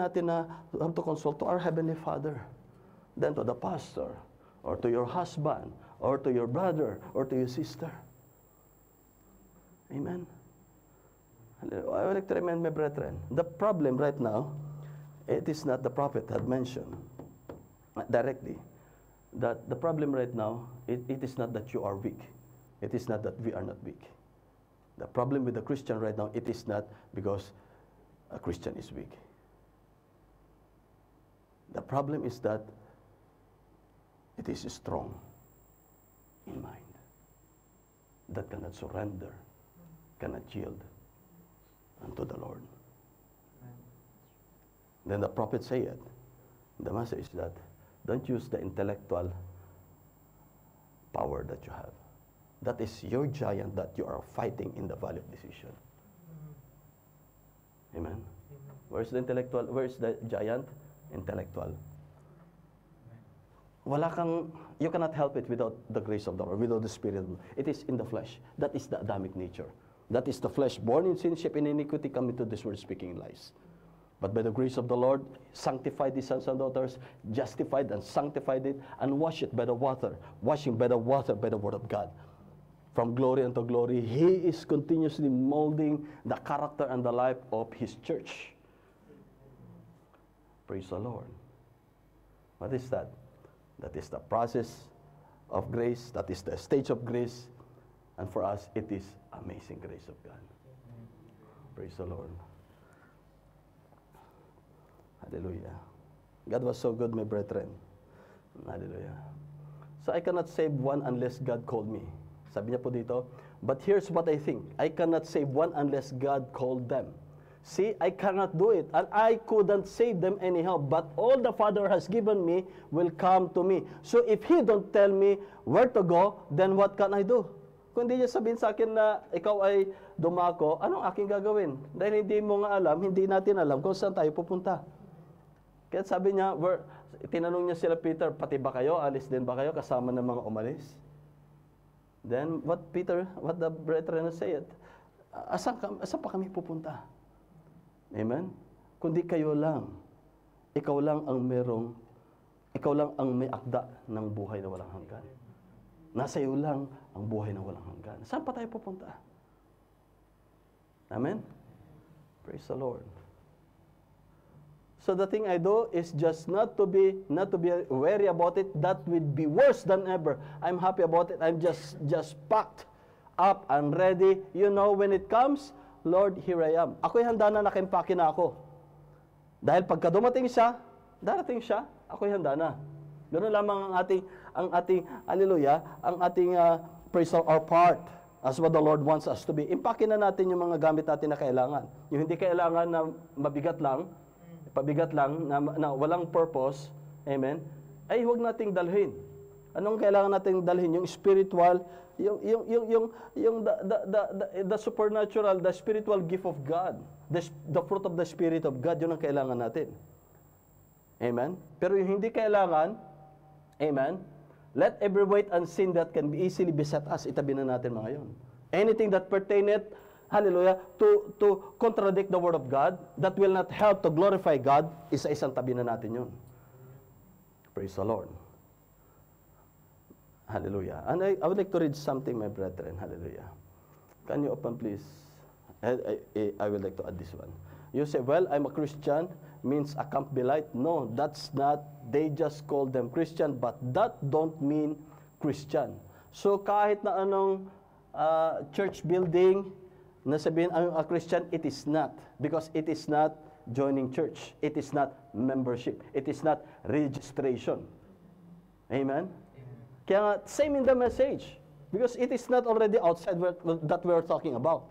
natin na have to consult to our Heavenly Father, then to the pastor, or to your husband, or to your brother, or to your sister. Amen? I would like to remind my brethren, the problem right now, it is not the prophet had mentioned directly, that the problem right now, it is not that you are weak. It is not that we are not weak. The problem with the Christian right now, it is not because a Christian is weak. The problem is that it is strong in mind, that cannot surrender, cannot yield unto the Lord. Then the prophet say it. The message that don't use the intellectual power that you have. That is your giant that you are fighting in the valley of decision. Amen. Where's the intellectual? Where's the giant? Intellectual. You cannot help it without the grace of the Lord, without the Spirit. It is in the flesh. That is the Adamic nature. That is the flesh, born in sin, shaped in iniquity, come into this world speaking lies. But by the grace of the Lord, sanctified his sons and daughters, justified and sanctified it, and washed it by the water, washing by the water, by the word of God. From glory unto glory, he is continuously molding the character and the life of his church. Praise the Lord. What is that? That is the process of grace. That is the stage of grace. And for us, it is amazing grace of God. Praise the Lord. Hallelujah. God was so good, my brethren. Hallelujah. So I cannot save one unless God called me. Sabi niya po dito, but here's what I think. I cannot save one unless God called them. See, I cannot do it, and I couldn't save them anyhow, but all the Father has given me will come to me. So if He don't tell me where to go, then what can I do? Kung hindi niya sabihin sa akin na ikaw ay dumako, anong aking gagawin? Dahil hindi mo nga alam, hindi natin alam kung saan tayo pupunta. Kaya sabi niya, tinanong niya sila Peter, pati ba kayo? Alis din ba kayo kasama ng mga umalis? Then, what the brethren said, asan pa kami pupunta? Amen? Kundi kayo lang. Ikaw lang ang may akda ng buhay na walang hanggan. Nasa iyo lang ang buhay na walang hanggan. Saan pa tayo pupunta? Amen? Praise the Lord. So the thing I do is just not to be wary about it. That would be worse than ever. I'm happy about it. I'm just packed up and ready. You know, when it comes, Lord, here I am. Ako'y handa na, nakimpake na ako. Dahil pagka dumating siya, darating siya, ako'y handa na. Ganoon lamang ang ating hallelujah, ang ating praise our part as what the Lord wants us to be. Impake na natin yung mga gamit natin na kailangan. Yung hindi kailangan na mabigat lang, pabigat lang, na walang purpose, amen, ay huwag nating dalhin. Anong kailangan nating dalhin? Yung spiritual, the supernatural, the spiritual gift of God, the fruit of the Spirit of God, yun ang kailangan natin. Amen? Pero yung hindi kailangan, amen, let every weight and sin that can be easily beset us, itabi na natin mga yun. Anything that pertaineth, hallelujah, to contradict the Word of God, that will not help to glorify God, isa-isang tabi na natin yun. Praise the Lord. Hallelujah. And I would like to read something, my brethren. Hallelujah. Can you open, please? I would like to add this one. You say, well, I'm a Christian, means a camp belite. No, that's not. They just call them Christian, but that don't mean Christian. So kahit na anong church building, na sabihin a Christian, it is not. Because it is not joining church. It is not membership. It is not registration. Amen? Kaya nga, same in the message. Because it is not already outside that we are talking about.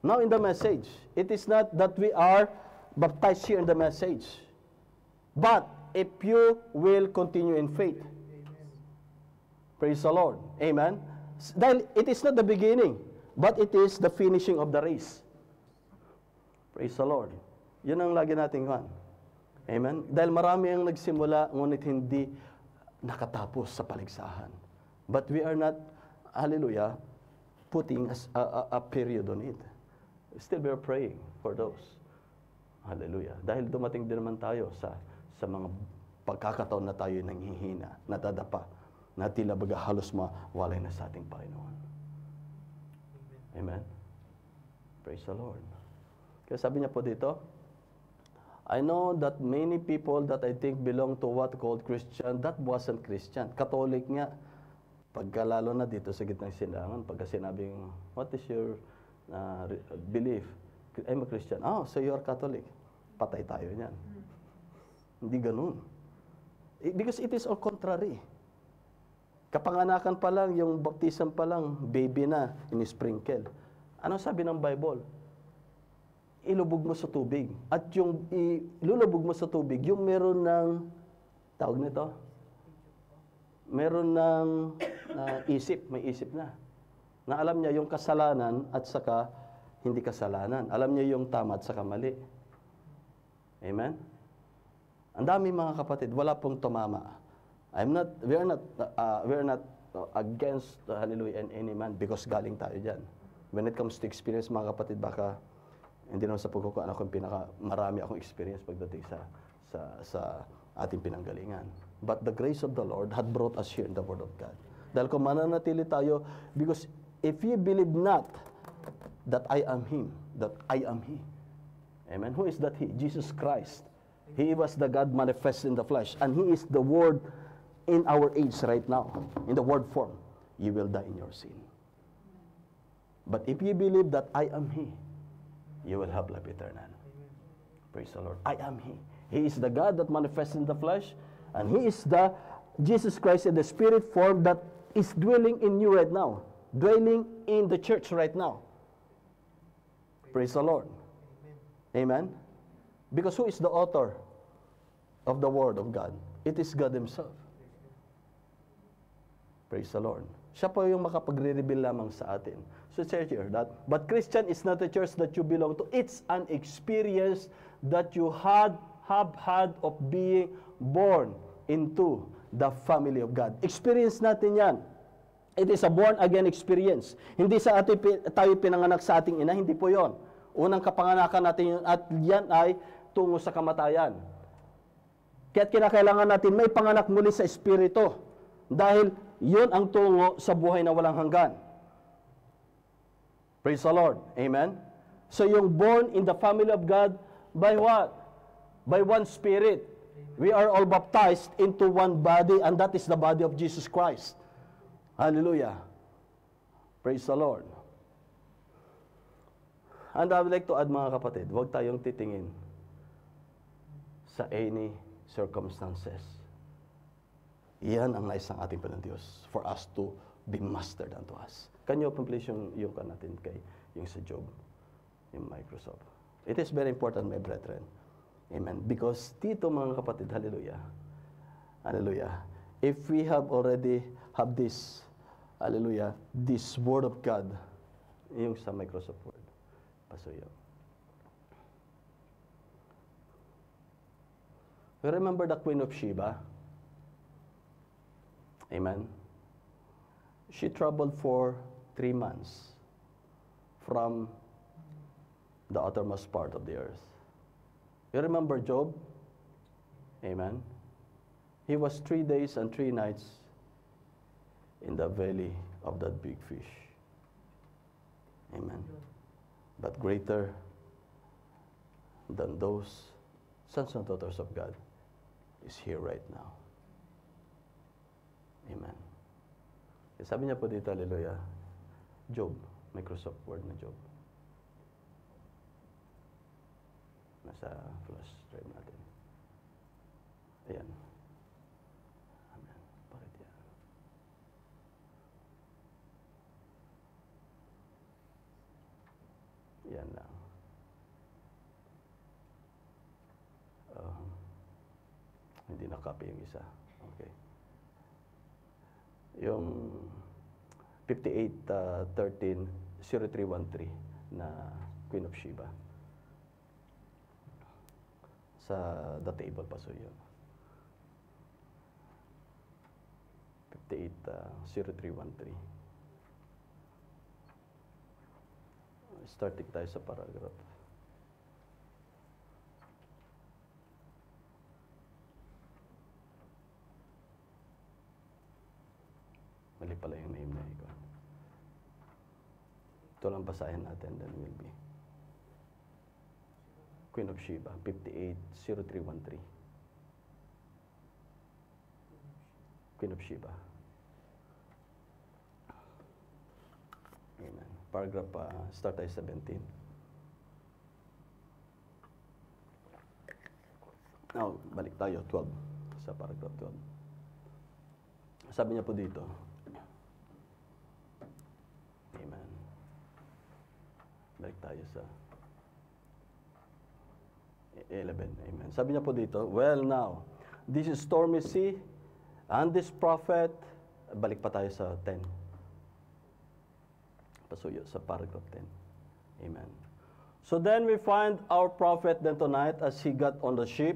Now in the message, it is not that we are baptized here in the message. But if you will continue in faith. Praise the Lord. Amen? Dahil it is not the beginning, but it is the finishing of the race. Praise the Lord. Yun ang lagi nating kuhan. Amen? Dahil marami ang nagsimula, ngunit hindi nakatapos sa paligsahan. But we are not, hallelujah, putting a period on it. Still we are praying for those. Hallelujah. Dahil dumating din naman tayo sa mga pagkakataon na tayo nanghihina, natadapa, na tila baga halos mawalay na sa ating Panginoon. Amen. Praise the Lord. Kaya sabi niya po dito, I know that many people that I think belong to what called Christian, that wasn't Christian. Catholic nga. Pagkalalo na dito sa gitnang sindangan, pagka sinabing, what is your belief? I'm a Christian. Oh, so you're Catholic. Patay tayo niyan. Hindi ganun. Because it is all contrary. Kapanganakan pa lang, yung baptism pa lang, baby na, in-sprinkle. Ano sabi ng Bible? Ilubog mo sa tubig. At yung ilulubog mo sa tubig, yung meron ng, tawag nito, meron ng isip, may isip na. Na alam niya yung kasalanan at saka hindi kasalanan. Alam niya yung tama at saka mali. Amen? Ang dami mga kapatid, wala pong tumama. We are not against hallelujah and any man because galing tayo dyan. When it comes to experience mga kapatid, baka hindi naman sa pagkukuan ako marami akong experience pagdating sa ating pinanggalingan. But the grace of the Lord had brought us here in the Word of God. Dahil kung mananatili tayo, because if ye believe not that I am Him, that I am He. Amen? Who is that He? Jesus Christ. He was the God manifest in the flesh. And He is the Word in our age right now. In the Word form. You will die in your sin. But if you believe that I am He, you will have life eternal. Praise the Lord. I am He. He is the God that manifests in the flesh, and He is the Jesus Christ in the spirit form that is dwelling in you right now, dwelling in the church right now. Praise the Lord. Amen. Because who is the author of the Word of God? It is God Himself. Praise the Lord. Siya po yung makapagre-reveal lamang sa atin. So church, hear that. But Christian is not a church that you belong to. It's an experience that you had have had of being born into the family of God. Experience natin yan. It is a born-again experience. Hindi sa tayo pinanganak sa ating ina, hindi po yon. Unang kapanganakan natin yun, at yan ay tungo sa kamatayan. Kaya't kinakailangan natin may panganak muli sa Espiritu. Dahil yun ang tungo sa buhay na walang hanggan. Praise the Lord. Amen? So yung born in the family of God, by what? By one Spirit. We are all baptized into one body, and that is the body of Jesus Christ. Hallelujah. Praise the Lord. And I would like to add, mga kapatid, huwag tayong titingin sa any circumstances. Iyan ang nais ng ating Panginoon Diyos for us to be mastered unto us. Can you open please yung ka natin kay yung sa Job, yung Microsoft. It is very important, my brethren. Amen. Because dito, mga kapatid, hallelujah, hallelujah, if we have already have this, hallelujah, this Word of God, yung sa Microsoft Word, pasuyo. You remember the Queen of Sheba? Amen. She traveled for 3 months from the uttermost part of the earth. You remember Job? Amen. He was 3 days and 3 nights in the belly of that big fish. Amen. But greater than those sons and daughters of God is here right now. Amen. Sabi niya po dito, hallelujah, Job, Microsoft Word na Job. Nasa flash drive natin. Ayan. Amen. Bakit yan? Yan lang. Hindi na-copy yung isa. Okay. Yung 5813-0313 na Queen of Sheba. Sa the table pa so yun. 580313. Starting tayo sa paragraph. Mali pala yung name na ikaw. Ito lang basahin natin, then will be Queen of Sheba, 580313. Queen of Sheba. Amen. Paragraph, start tayo 17. Now, balik tayo, 12. Sa paragraph 12. Sabi niya po dito, amen. Balik tayo sa 11. Amen. Sabi niya po dito, well now, this is stormy sea, and this prophet, balik pa tayo sa 10. Pasuyo sa paragraph 10. Amen. So then we find our prophet then tonight as he got on the ship,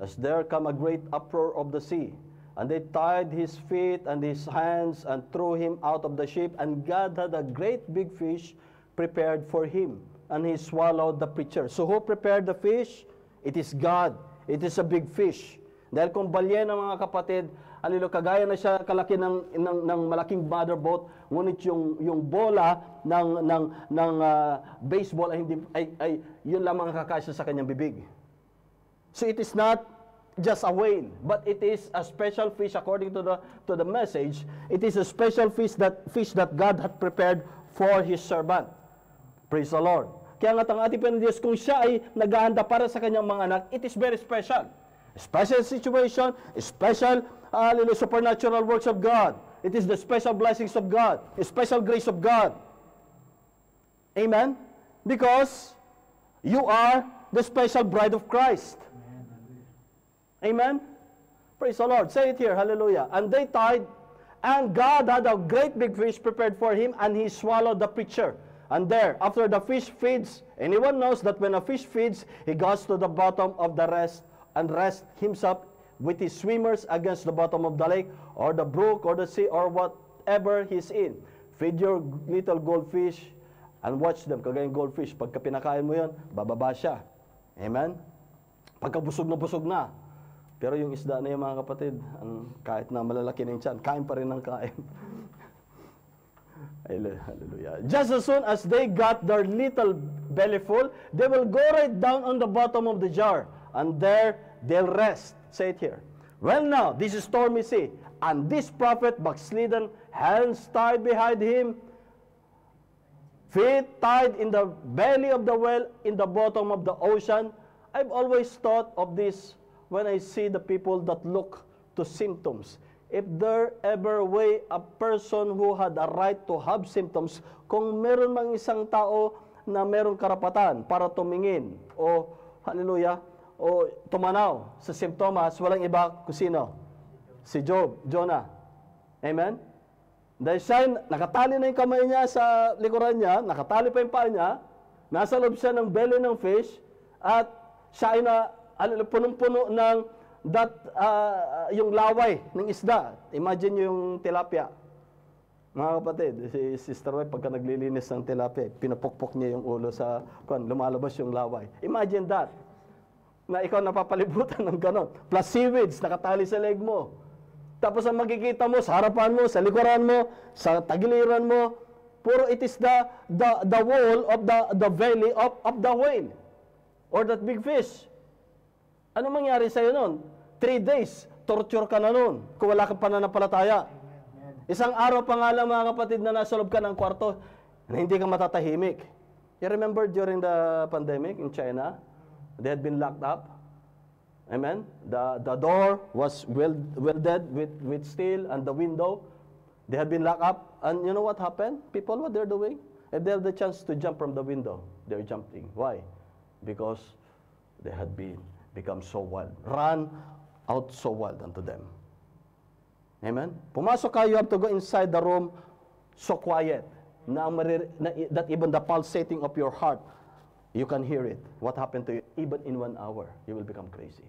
as there come a great uproar of the sea, and they tied his feet and his hands and threw him out of the ship, and God had a great big fish prepared for him, and he swallowed the preacher. So who prepared the fish? It is God. It is a big fish. Dahil kung balyena, mga kapatid, alilo, kagaya na siya kalaki ng malaking mother boat, ngunit yung bola ng baseball ay yun lamang kakasya sa kanyang bibig. So it is not just a whale, but it is a special fish according to the message. It is a special fish that God had prepared for His servant. Praise the Lord. Kaya nga ang ating Panginoon Diyos, kung siya ay naghahanda para sa kanyang mga anak, it is very special. Special situation, special supernatural works of God. It is the special blessings of God, the special grace of God. Amen? Because you are the special bride of Christ. Amen? Praise the Lord. Say it here, hallelujah. And they tied, and God had a great big fish prepared for him, and he swallowed the preacher. And there, after the fish feeds, anyone knows that when a fish feeds, he goes to the bottom of the rest and rests himself with his swimmers against the bottom of the lake or the brook or the sea or whatever he's in. Feed your little goldfish and watch them. Kagaya yung goldfish, pagka pinakain mo yan, bababa siya. Amen? Pagka busog na. Pero yung isda na yung mga kapatid, kahit na malalaki na yung tiyan, kain pa rin ng kain. Hallelujah. Just as soon as they got their little belly full, they will go right down on the bottom of the jar, and there they'll rest. Say it here. Well now, this is stormy sea, and this prophet backslidden, hands tied behind him, feet tied in the belly of the well, in the bottom of the ocean. I've always thought of this when I see the people that look to symptoms. If there ever way a person who had a right to have symptoms, kung meron mang isang tao na meron karapatan para tumingin o, hallelujah, o tumanaw sa simptomas, walang iba kung sino? Si Jonah. Amen? Dahil siya, nakatali na yung kamay niya sa likuran niya, nakatali pa yung paa niya, nasa loob siya ng belly ng fish, at siya ay punong-puno ng yung laway ng isda. Imagine yung tilapia. Mga kapatid, si Sister Wife, pagka naglilinis ng tilapia, pinapukpok niya yung ulo sa, lumalabas yung laway. Imagine that. Na ikaw napapalibutan ng ganon. Plus seaweeds, nakatali sa leg mo. Tapos ang makikita mo, sa harapan mo, sa likuran mo, sa tagiliran mo, puro it is the wall of the belly of the whale. Or that big fish. Ano mangyari sa'yo nun? 3 days, torture ka na nun, kung wala kang pananampalataya. Isang araw pa nga lang, mga kapatid, na nasa loob ka ng kwarto, na hindi ka matatahimik. You remember during the pandemic in China? They had been locked up. Amen? The door was welded with steel, and the window, they had been locked up. And you know what happened? People, what they're doing? If they have the chance to jump from the window, they're jumping. Why? Because they had become so wild. Run out so wild unto them. Amen? Pumasok ka, you have to go inside the room so quiet that even the pulsating of your heart, you can hear it. What happened to you? Even in 1 hour, you will become crazy.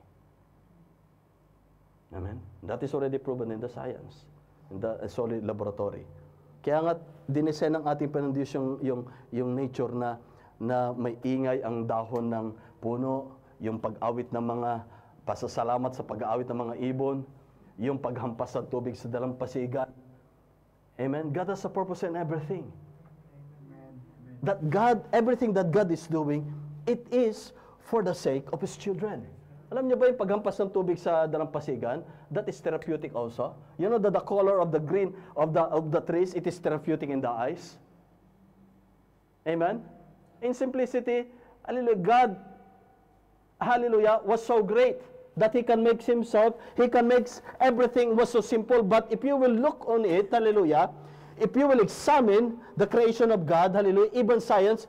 Amen? That is already proven in the science, in the solid laboratory. Kaya nga, dinisenn ng ating Panginoon yung nature na may ingay ang dahon ng puno, yung pag-awit ng mga pasasalamat sa pag-aawit ng mga ibon, yung paghampas ng tubig sa dalampasigan. Amen? God has a purpose in everything. That God, everything that God is doing, it is for the sake of His children. Alam niyo ba yung paghampas ng tubig sa dalampasigan? That is therapeutic also. You know that the color of the green of the trees, it is therapeutic in the eyes. Amen? In simplicity, hallelujah, God, hallelujah, was so great that He can make Himself, He can make everything was so simple. But if you will look on it, hallelujah, if you will examine the creation of God, hallelujah, even science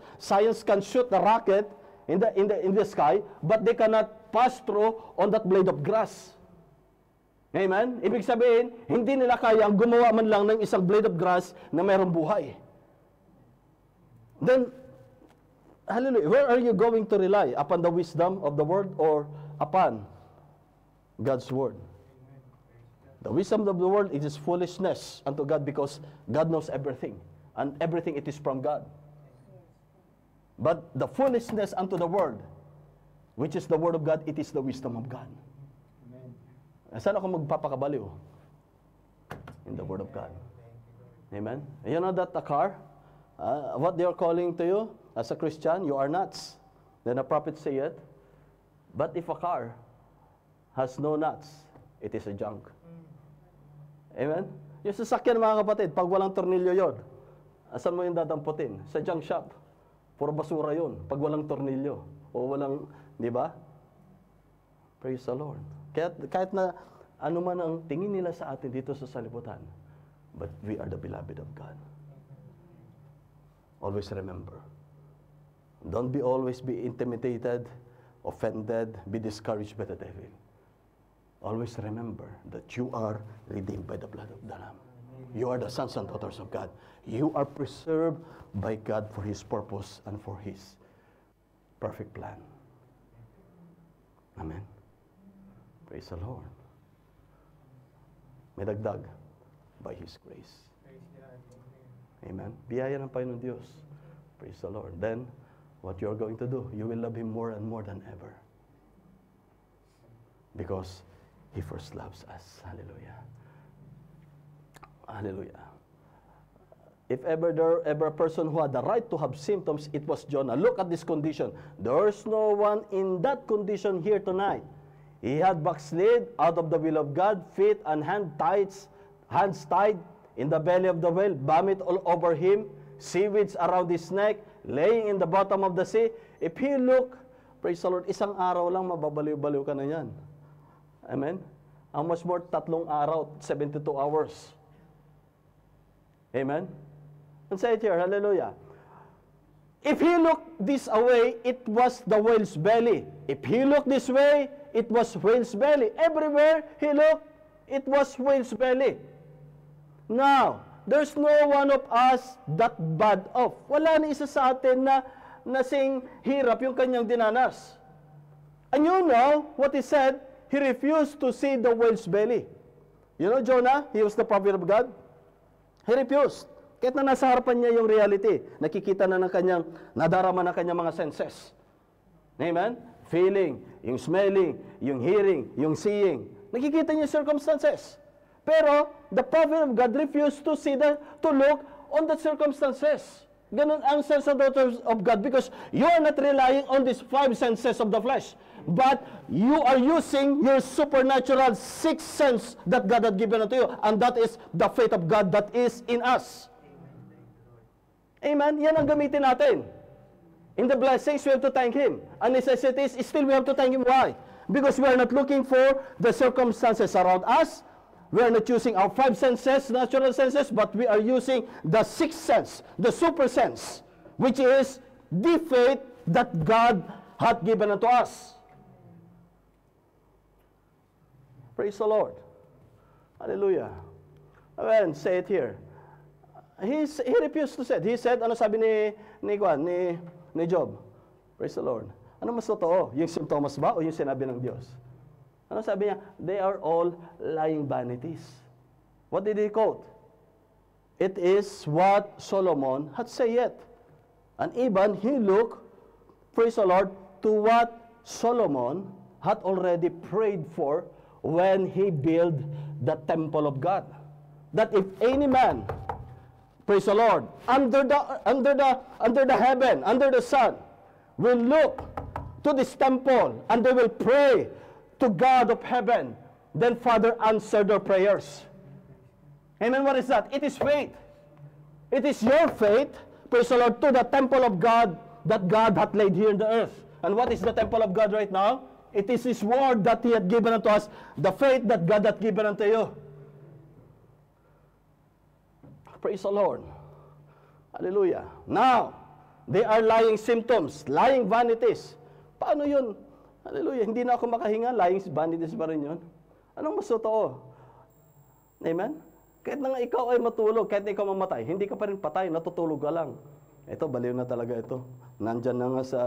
can shoot the rocket in the sky, but they cannot pass through on that blade of grass. Amen? Ibig sabihin, hindi nila kayang gumawa man lang ng isang blade of grass na mayroong buhay. Then, hallelujah, where are you going to rely? Upon the wisdom of the Word or upon God's Word? The wisdom of the world, it is foolishness unto God, because God knows everything, and everything it is from God. But the foolishness unto the world, which is the Word of God, it is the wisdom of God. Amen. Saan ako magpapakabaliw? In the Word of God. Amen? You know that a car, what they are calling to you as a Christian, you are nuts. Then the prophet say it. But if a car has no nuts, it is a junk. Amen? Yung sasakyan, mga kapatid, pag walang tornilyo yon, asan mo yung dadamputin? Sa junk shop. Puro basura yon pag walang tornilyo. O walang, di ba? Praise the Lord. Kahit na ano man ang tingin nila sa atin dito sa salibutan, but we are the beloved of God. Always remember. Don't always be intimidated, offended, be discouraged by the devil. Always remember that you are redeemed by the blood of the Lamb. You are the sons and daughters of God. You are preserved by God for His purpose and for His perfect plan. Amen. Praise the Lord. May dagdag by His grace. Amen. Biyaya ng Panginoon Diyos. Praise the Lord. Then, what you're going to do, you will love Him more and more than ever. Because He first loves us. Hallelujah. Hallelujah. If ever a person who had the right to have symptoms, it was Jonah. Look at this condition. There's no one in that condition here tonight. He had backslid out of the will of God, feet and hands tied in the belly of the whale, vomit all over him, seaweeds around his neck, laying in the bottom of the sea. If he look, praise the Lord, isang araw lang mababaliw-baliw ka na yan. Amen? How much more 3 araw, 72 hours. Amen? And say it here, hallelujah. If he looked this away, it was the whale's belly. If he looked this way, it was whale's belly. Everywhere he looked, it was whale's belly. Now, there's no one of us that bad off. Wala na isa sa atin na nasing hirap yung kanyang dinanas. And you know what he said? He refused to see the whale's belly. You know Jonah, he was the prophet of God. He refused. Kahit na nasa harapan niya yung reality, nakikita na ng kanyang, nadarama na kanyang mga senses. Amen? Feeling, yung smelling, yung hearing, yung seeing. Nakikita niya yung circumstances. Pero, the prophet of God refused to look on the circumstances. Ganun ang sons and daughters of God because you are not relying on these 5 senses of the flesh. But you are using your supernatural 6th sense that God had given unto you. And that is the faith of God that is in us. Amen? Yan ang gamitin natin. In the blessings, we have to thank Him. And necessities, still we have to thank Him. Why? Because we are not looking for the circumstances around us. We are not using our 5 senses, natural senses, but we are using the 6th sense, the super sense, which is the faith that God hath given unto us. Praise the Lord. Hallelujah. Well, say it here. He refused to say it. He said, ano sabi ni Job? Praise the Lord. Ano mas totoo? Yung symptoms ba o yung sinabi ng Diyos? Ano sabi niya? They are all lying vanities. What did he quote? It is what Solomon had said. And even he looked, praise the Lord, to what Solomon had already prayed for when he built the temple of God. That if any man, praise the Lord, under the heaven, under the sun, will look to this temple and they will pray to God of heaven, then Father answered their prayers. Amen. What is that? It is faith. It is your faith, praise the Lord, to the temple of God that God hath laid here in the earth. And what is the temple of God right now? It is His word that He hath given unto us, the faith that God hath given unto you. Praise the Lord. Hallelujah. Now, they are lying symptoms, lying vanities. Paano yun? Hallelujah. Hindi na ako makahinga, lying vanities pa rin yun. Anong mas totoo? Amen? Kahit na nga ikaw ay matulog, kahit na ikaw mamatay, hindi ka pa rin patay, natutulog ka lang. Ito, baliw na talaga ito. Nandyan na nga sa,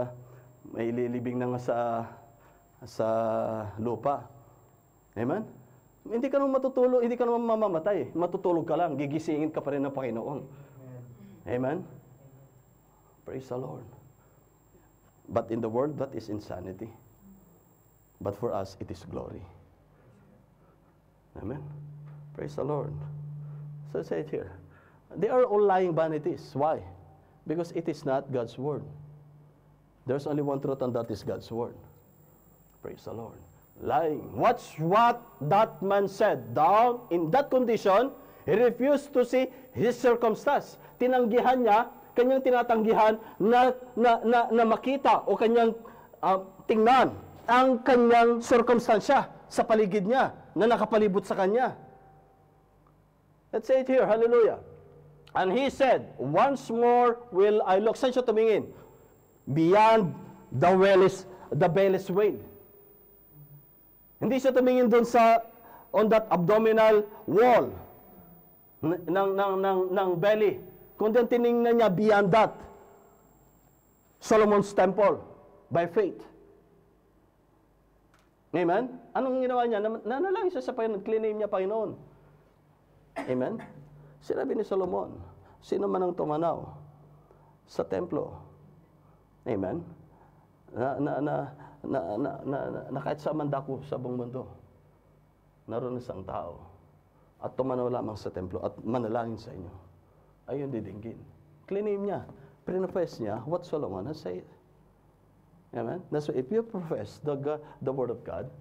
may ililibing na nga sa lupa. Amen? Hindi ka naman matutulog, hindi ka naman mamamatay. Matutulog ka lang, gigisingin ka pa rin ng Panginoon. Amen? Praise the Lord. But in the world, that is insanity. But for us, it is glory. Amen? Praise the Lord. So say it here. They are all lying vanities. Why? Because it is not God's word. There's only one truth and that is God's word. Praise the Lord. Lying. Watch what that man said. Down in that condition, he refused to see his circumstance. Tinanggihan niya, kanyang tinatanggihan na makita o kanyang tingnan ang kanyang circumstansya sa paligid niya na nakapalibot sa kanya. Let's say it here. Hallelujah. And he said, once more will I look. Saan siya tumingin? Beyond the belly's whale. Hindi siya tumingin doon on that abdominal wall. ng belly. Kundi tiningnan niya beyond that. Solomon's temple by faith. Amen? Anong ginawa niya? Nanalangin siya sa Panginoon. Claim niya Panginoon. Amen? Sinabi ni Solomon, sino man ang tumanaw sa templo. Amen? Na kahit sa mandako sa buong mundo, naroon isang tao at tumanaw lamang sa templo at manalangin sa inyo, ayun didinggin. Claim niya, pinofess niya what Solomon has said. Amen? That's why if you profess the word of God,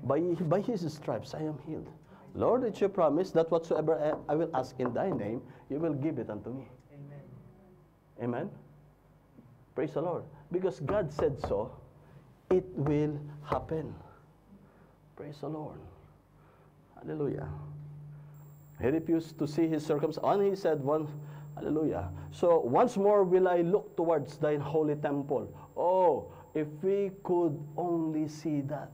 by His stripes I am healed. Lord, it's your promise that whatsoever I will ask in thy name, you will give it unto me. Amen. Amen? Praise the Lord. Because God said so, it will happen. Praise the Lord. Hallelujah. He refused to see his circumstance. And he said, hallelujah. So, once more will I look towards thine holy temple. Oh, if we could only see that.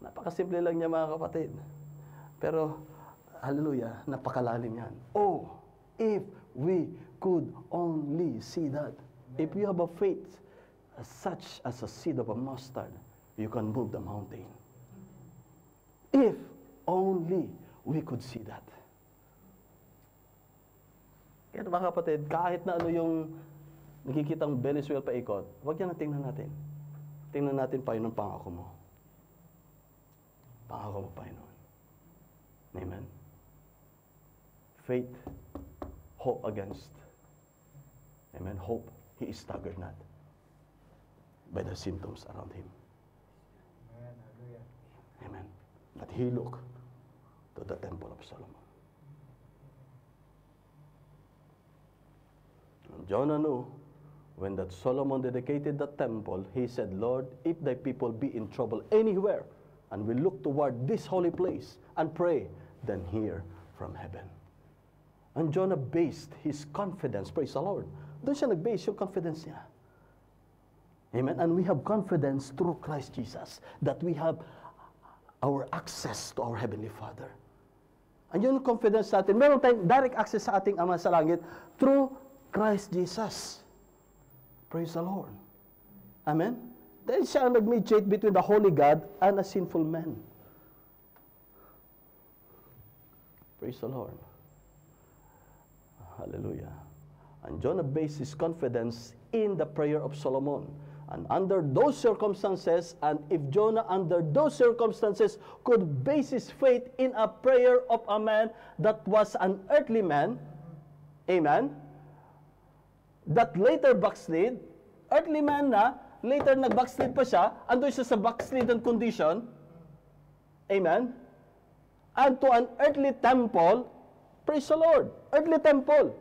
Napakasimple lang niya, mga kapatid. Pero, hallelujah, napakalalim yan. Oh, if we could only see that. If you have a faith such as a seed of a mustard, you can move the mountain. If only we could see that. Kaya mga kapatid, kahit na ano yung nakikitang Venezuela paikot, huwag yan na tingnan natin. Tingnan natin, Panginoon, pangako mo. Pangako mo, Panginoon. Amen. Faith, hope against. Amen. Hope, he is staggered not by the symptoms around him. Amen. But he looked to the temple of Solomon. And Jonah knew when that Solomon dedicated the temple, he said, Lord, if thy people be in trouble anywhere, and we look toward this holy place and pray, then hear from heaven. And Jonah based his confidence, praise the Lord. Doon siya nag-base yung confidence niya. Amen? And we have confidence through Christ Jesus that we have our access to our Heavenly Father. And yun yung confidence natin. Meron tayong direct access sa ating Ama sa langit through Christ Jesus. Praise the Lord. Amen? Dahil siya ang nag-mediate between the holy God and a sinful man. Praise the Lord. Hallelujah. And Jonah based his confidence in the prayer of Solomon. And under those circumstances, and if Jonah under those circumstances could base his faith in a prayer of a man that was an earthly man, amen, that later backslid, earthly man na, later nag-backslid pa siya, andun siya sa backslidden condition, amen, and to an earthly temple, praise the Lord, earthly temple.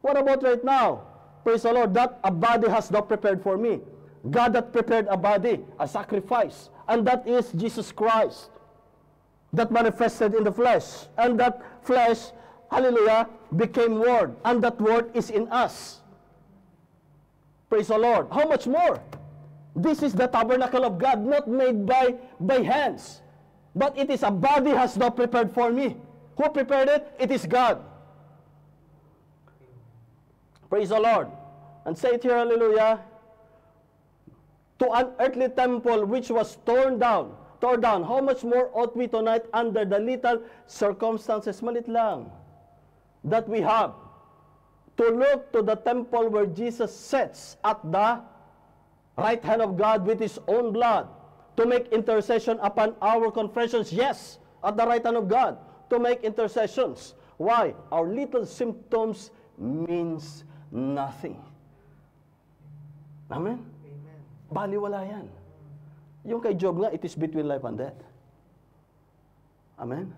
What about right now? Praise the Lord, that a body has thou prepared for me. God that prepared a body, a sacrifice, and that is Jesus Christ, that manifested in the flesh, and that flesh, hallelujah, became word, and that word is in us. Praise the Lord. How much more? This is the tabernacle of God, not made by hands, but it is a body has thou prepared for me. Who prepared it? It is God. Praise the Lord. And say it here, hallelujah. To an earthly temple which was torn down. How much more ought we tonight under the little circumstances, malit lang, that we have, to look to the temple where Jesus sits at the right hand of God with His own blood, to make intercession upon our confessions, yes, at the right hand of God, to make intercessions. Why? Our little symptoms means nothing. Amen? Baliwala yan. Yung kay Job nga, it is between life and death. Amen?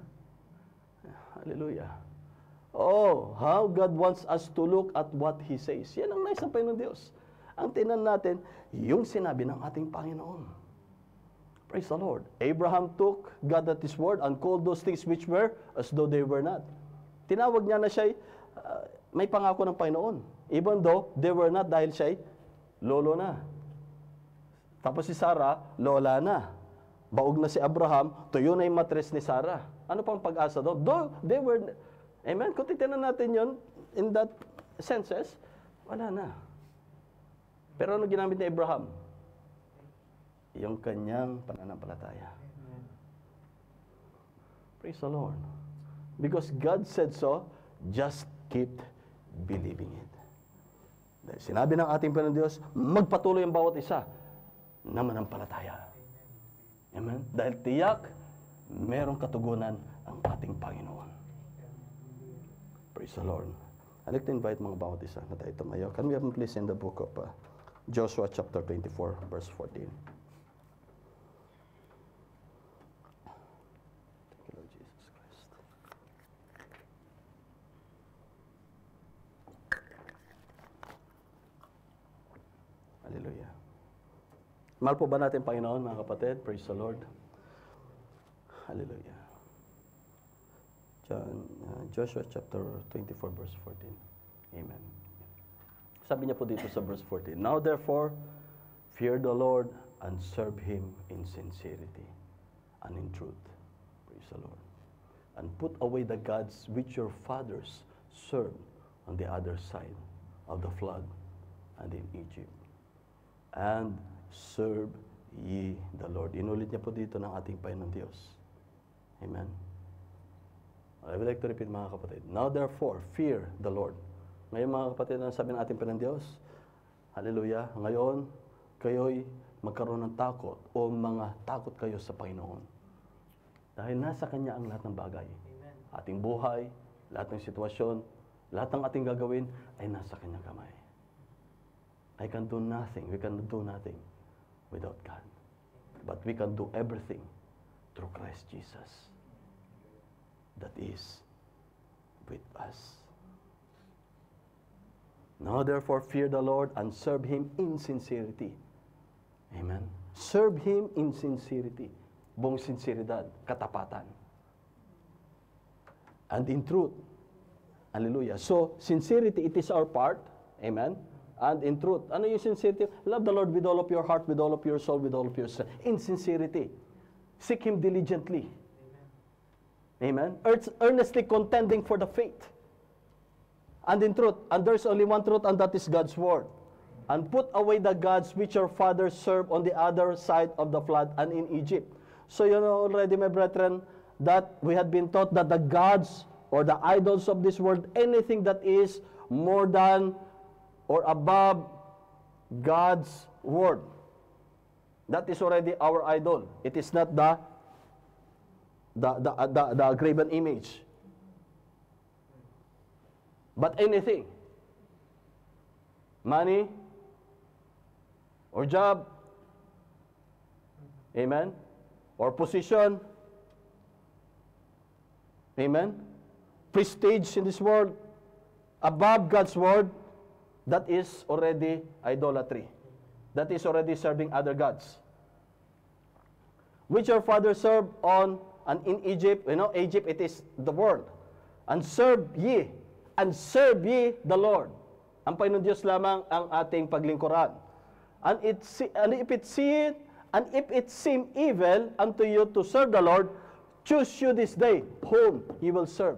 Hallelujah. Oh, how God wants us to look at what He says. Yan ang nais ng Panginoon Diyos. Ang tinan natin, yung sinabi ng ating Panginoon. Praise the Lord. Abraham took God at His word and called those things which were as though they were not. Tinawag niya na siya, may pangako ng Panginoon. Even though they were not, dahil siya lolo na. Tapos si Sarah, lola na. Baog na si Abraham, tuyo na yung matres ni Sarah. Ano pang pag-asa doon? Though they were Amen? Kung titignan natin yon in that senses, wala na. Pero ano ginamit ni Abraham? Yung kanyang pananampalataya. Praise the Lord. Because God said so, just keep believing it. Dahil sinabi ng ating Panginoon Diyos, magpatuloy ang bawat isa na manampalataya. Amen? Dahil tiyak, merong katugunan ang ating Panginoon. Praise the Lord. I'd like to invite mga bawat isa na tayo tumayo. Can we have please in the book of Joshua chapter 24, verse 14. Thank you, Lord Jesus Christ. Hallelujah. Mahal po ba natin, Panginoon, mga kapatid? Praise the Lord. Hallelujah. Joshua chapter 24, verse 14. Amen. Sabi niya po dito sa verse 14, Now therefore, fear the Lord and serve Him in sincerity and in truth. Praise the Lord. And put away the gods which your fathers served on the other side of the flood and in Egypt. And serve ye the Lord. Inulit niya po dito ng ating Panginoon Diyos. Amen. I would like to repeat, mga kapatid. Now therefore, fear the Lord. Ngayon, mga kapatid, na sabi ng ating Panginoon Diyos, hallelujah, ngayon, kayo'y magkaroon ng takot o mga takot kayo sa Panginoon. Dahil nasa Kanya ang lahat ng bagay. Amen. Ating buhay, lahat ng sitwasyon, lahat ng ating gagawin ay nasa Kanyang kamay. I can do nothing, we can do nothing without God. But we can do everything through Christ Jesus. That is with us. Now therefore fear the Lord and serve Him in sincerity. Amen. Serve Him in sincerity. Buong sinseridad, katapatan. And in truth. Hallelujah. So, sincerity, it is our part. Amen. And in truth. Ano yung sincerity? Love the Lord with all of your heart, with all of your soul, with all of your strength. In sincerity. Seek Him diligently. Amen. Earnestly contending for the faith. And in truth. And there's only one truth, and that is God's word. And put away the gods which your fathers served on the other side of the flood and in Egypt. So you know already, my brethren, that we had been taught that the gods or the idols of this world, anything that is more than or above God's word, that is already our idol. It is not the graven image. But anything, money, or job, amen, or position, amen, prestige in this world, above God's word, that is already idolatry. That is already serving other gods. Which your fathers served on and in Egypt, you know, Egypt, it is the world. And serve ye the Lord. Ang Panginoon Diyos lamang ang ating paglingkuran. And if it seem evil unto you to serve the Lord, choose you this day whom you will serve.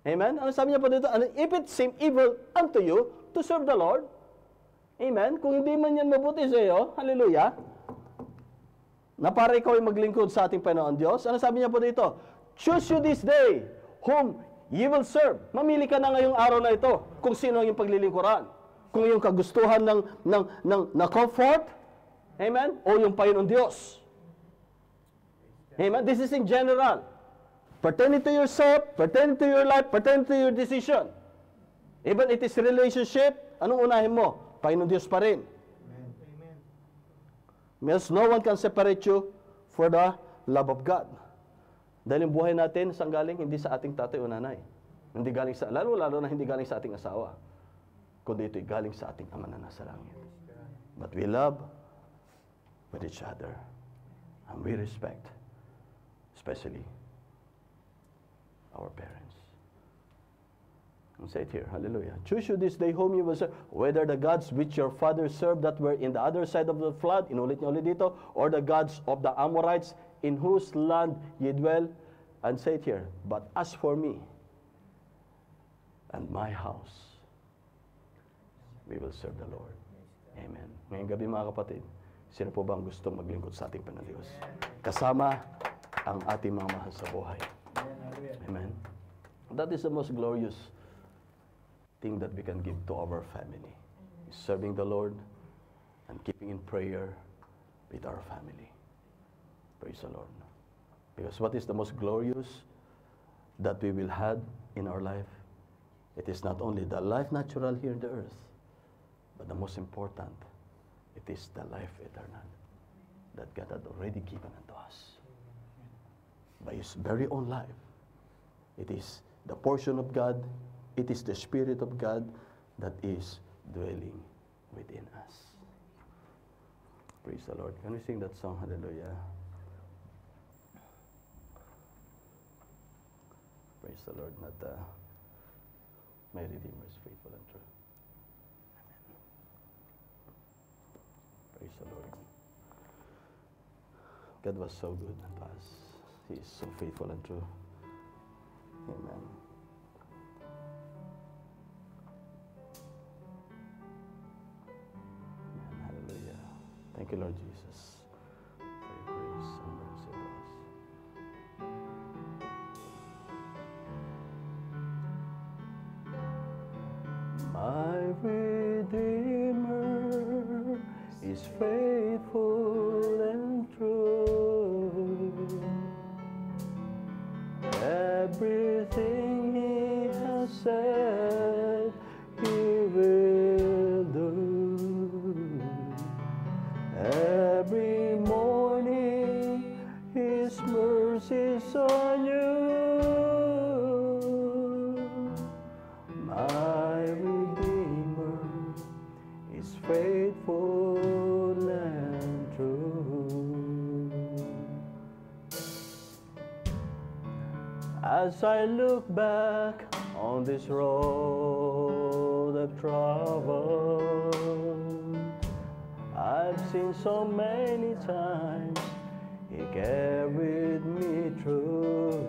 Amen? Ano sabi niya po dito? And if it seem evil unto you to serve the Lord, amen? Kung hindi man yan mabuti sa iyo, hallelujah, na para ikaw ay maglingkod sa ating Panginoon Diyos, ano sabi niya po dito? Choose you this day whom you will serve. Mamili ka na ngayong araw na ito kung sino ang iyong paglilingkuran. Kung yung kagustuhan ng comfort, amen, o yung Panginoon Diyos. Amen? This is in general. Pertaining to yourself, pertaining to your life, pertaining to your decision. Even it is relationship, anong unahin mo? Panginoon Diyos pa rin. Amen. Because no one can separate you for the love of God. Dahil yung buhay natin, saan galing? Hindi sa ating tatay o nanay. Hindi galing sa, lalo na hindi galing sa ating asawa. Kundi ito'y galing sa ating Ama na nasa langit. But we love with each other. And we respect, especially our parents. And say it here, hallelujah. Choose you this day whom you will serve, whether the gods which your fathers served that were in the other side of the flood, inulit niyo ulit dito, or the gods of the Amorites in whose land ye dwell. And say it here, but as for me and my house, we will serve the Lord. Amen. Ngayong gabi mga kapatid, sino po bang gustong maglingkod sa ating Panginoon? Kasama ang ating mga mahal sa buhay. Amen. That is the most glorious thing that we can give to our family. Serving the Lord and keeping in prayer with our family. Praise the Lord. Because what is the most glorious that we will have in our life? It is not only the life natural here on the earth, but the most important, it is the life eternal that God had already given unto us. By His very own life. It is the portion of God, it is the Spirit of God that is dwelling within us. Praise the Lord. Can we sing that song? Hallelujah. Praise the Lord. Not my Redeemer is faithful and true. Amen. Praise the Lord. God was so good unto us. He is so faithful and true. Amen. Amen. Hallelujah. Thank you, Lord Jesus, for your grace and mercy to us. My Redeemer is faithful and true. Everything He has said, He will do. Every morning, His mercies are new. My Redeemer is faithful and true. As I look back on this road I've traveled, I've seen so many times He carried me through.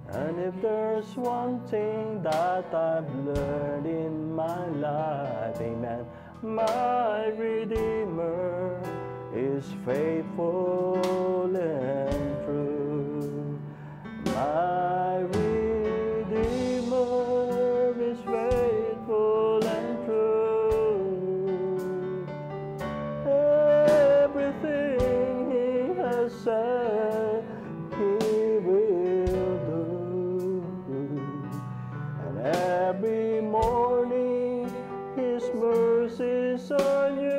And if there's one thing that I've learned in my life, amen, my Redeemer is faithful and true. My Redeemer is faithful and true. Everything He has said, He will do. And every morning His mercies are new.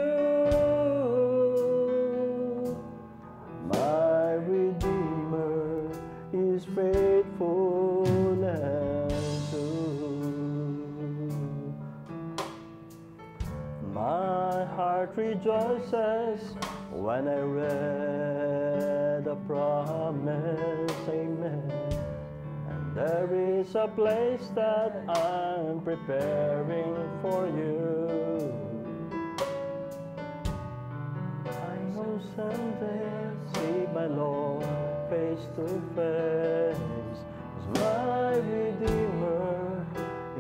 My Redeemer is faithful and true. My heart rejoices when I read the promise, amen. And there is a place that I'm preparing for you. I know someday see my Lord face to face. 'Cause my Redeemer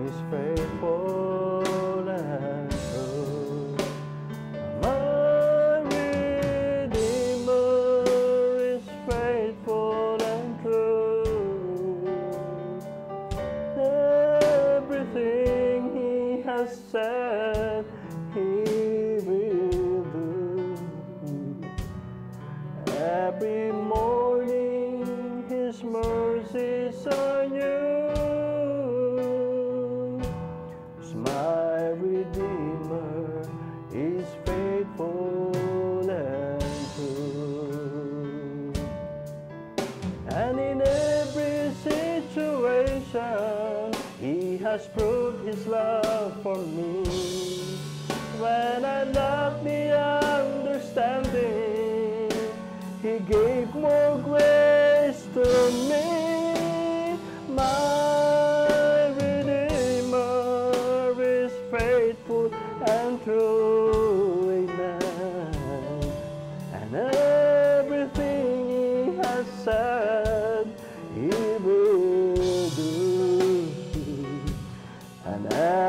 is faithful and true. My Redeemer is faithful and true. Everything He has said, He will do. Every morning His mercies are new. 'Cause my Redeemer is faithful and true. And in every situation He has proved His love for me. When I lacked the understanding, He gave more grace to me. My Redeemer is faithful and true, amen. And everything He has said, He will do.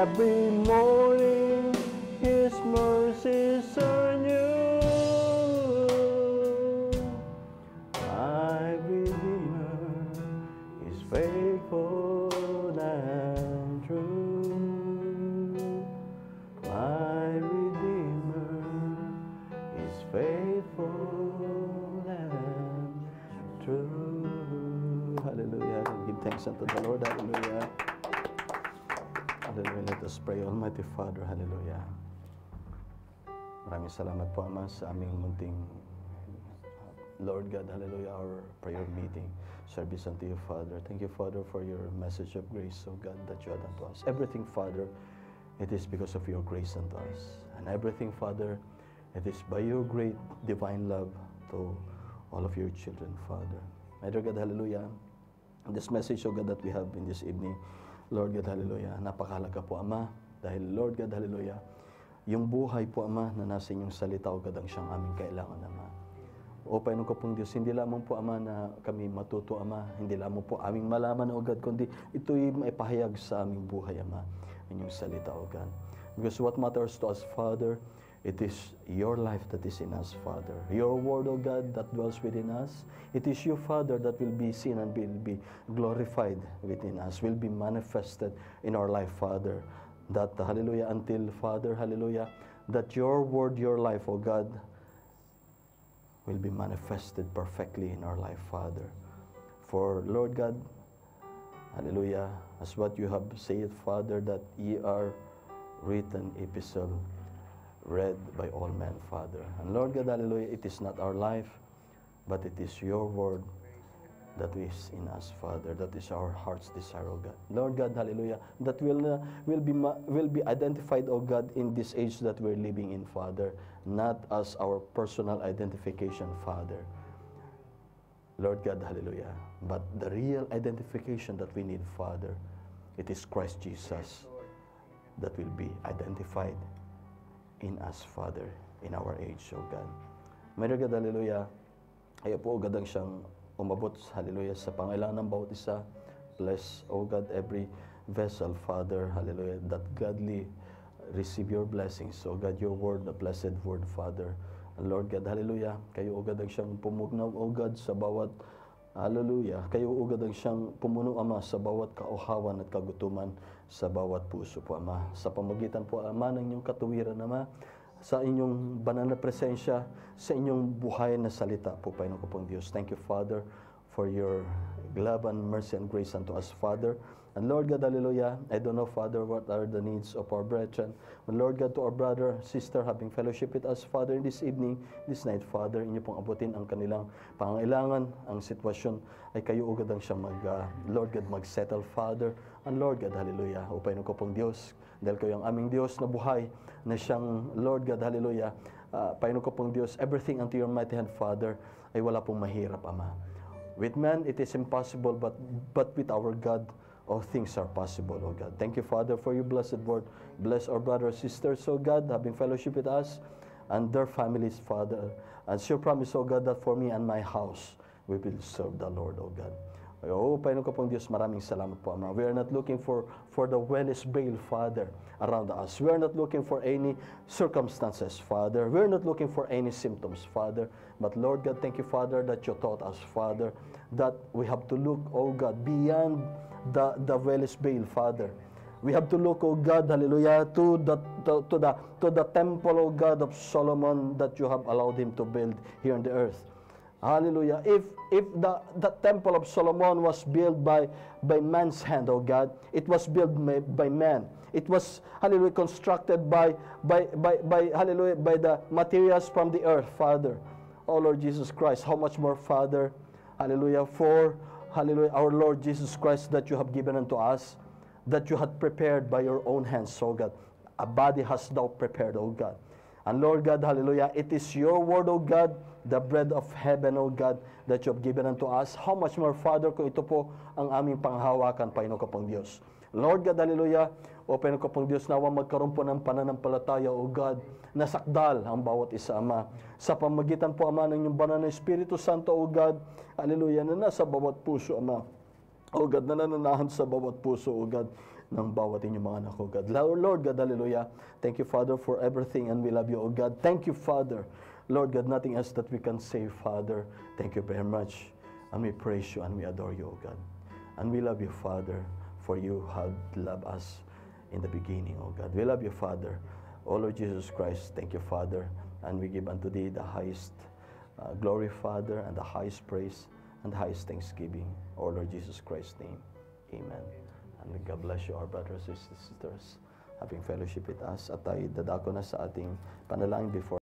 Every morning His mercies are new. My Redeemer is faithful and true. My Redeemer is faithful and true. Hallelujah. Give thanks unto the Lord. Hallelujah. Hallelujah. Let us pray. Almighty Father. Hallelujah. Maraming salamat po, Ama, sa aming munting Lord God, hallelujah, our prayer meeting, service unto you, Father. Thank you, Father, for your message of grace, oh God, that you have done to us. Everything, Father, it is because of your grace unto us. And everything, Father, it is by your great divine love to all of your children, Father. My dear God, hallelujah, this message, oh God, that we have in this evening, Lord God, hallelujah, napakahalaga po, Ama, dahil, Lord God, hallelujah, yung buhay po, Ama, na nasa inyong salita, oh God, ang siyang aming kailangan, Ama. O Panginoon ko pong Diyos, hindi lamang po, Ama, na kami matuto, Ama, hindi lamang po aming malaman, O God, kundi ito'y maipahayag sa aming buhay, Ama, inyong salita, O God. Because what matters to us, Father, it is your life that is in us, Father. Your word, O God, that dwells within us. It is you, Father, that will be seen and will be glorified within us, will be manifested in our life, Father. That, hallelujah, until, Father, hallelujah, that your word, your life, O God, will be manifested perfectly in our life, Father. For, Lord God, hallelujah, as what you have said, Father, that ye are written epistle read by all men, Father. And Lord God, hallelujah, it is not our life, but it is your word that is in us, Father. That is our heart's desire, O God. Lord God, hallelujah, that will be identified, O God, in this age that we're living in, Father, not as our personal identification, Father. Lord God, hallelujah, but the real identification that we need, Father, it is Christ Jesus that will be identified in us, Father, in our age, O God. My dear God, hallelujah, ayaw po, O God, ang siyang umabot, hallelujah, sa pangailangan ng bawat isa. Bless, O God, every vessel, Father, hallelujah, that gladly receive your blessings. O God, your word, the blessed word, Father. And Lord God, hallelujah, kayo, O God, ang siyang pumugnaw, O God, sa bawat, hallelujah, kayo, O God, ang siyang pumuno, Ama, sa bawat kauhawan at kagutuman sa bawat puso po, Ama. Sa pamagitan po, Ama, ng inyong katuwiran, Ama, sa inyong banal na presensya, sa inyong buhay na salita po, Panginoon ko pong Diyos. Thank you, Father, for your love and mercy and grace unto us, Father. And Lord God, hallelujah, I don't know, Father, what are the needs of our brethren. And Lord God, to our brother, sister, having fellowship with us, Father, in this evening, this night, Father, inyo pong abutin ang kanilang pangailangan, ang sitwasyon, ay kayo ugad ang siyang Lord God, mag-settle, Father. And Lord God, hallelujah, o Panginoon ko pong Diyos, dahil kayo ang aming Diyos na buhay, na siyang, Lord God, hallelujah, Panginoon ko pong Diyos, everything unto your mighty hand, Father, ay wala pong mahirap, Ama. With man, it is impossible, but with our God, all things are possible, O God. Thank you, Father, for your blessed word. Bless our brothers and sisters, O God, having fellowship with us and their families, Father. And your promise, O God, that for me and my house, we will serve the Lord, O God. Oh, Panginoon ko pong Diyos, maraming salamat po, Ama. We are not looking for the wellness veil, Father, around us. We are not looking for any circumstances, Father. We are not looking for any symptoms, Father. But Lord God, thank you, Father, that you taught us, Father, that we have to look, oh God, beyond the wellness veil, Father. We have to look, oh God, hallelujah, to the temple, oh God, of Solomon that you have allowed him to build here on the earth. Hallelujah. If the temple of Solomon was built by man's hand, oh God, it was built by man. It was, hallelujah, constructed by hallelujah, by the materials from the earth, Father. Oh Lord Jesus Christ, how much more, Father, hallelujah, for, hallelujah, our Lord Jesus Christ that you have given unto us, that you had prepared by your own hands, oh God. A body hast thou prepared, oh God. And Lord God, hallelujah, it is your word, O God, the bread of heaven, O God, that you have given unto us. How much more, Father, kung ito po ang aming panghawakan, Panginoon ko pong Diyos. Lord God, hallelujah, o Panginoon ko pong Diyos, nawa magkaroon po ng pananampalataya, O God, nasakdal ang bawat isa, Ama. Sa pamagitan po, Ama, ng inyong banal na Espiritu Santo, O God, hallelujah, na nasa bawat puso, Ama. O God, na nananahan sa bawat puso, O God. ng bawat inyong mga anak, O God. Lord God, hallelujah. Thank you, Father, for everything, and we love you, O God. Thank you, Father. Lord God, nothing else that we can say, Father. Thank you very much. And we praise you and we adore you, O God. And we love you, Father, for you have loved us in the beginning, O God. We love you, Father. O Lord Jesus Christ, thank you, Father. And we give unto thee the highest glory, Father, and the highest praise and the highest thanksgiving. O Lord Jesus Christ's name. Amen. And God bless you, our brothers and sisters, having fellowship with us. At tayo dadako na sa ating panalangin before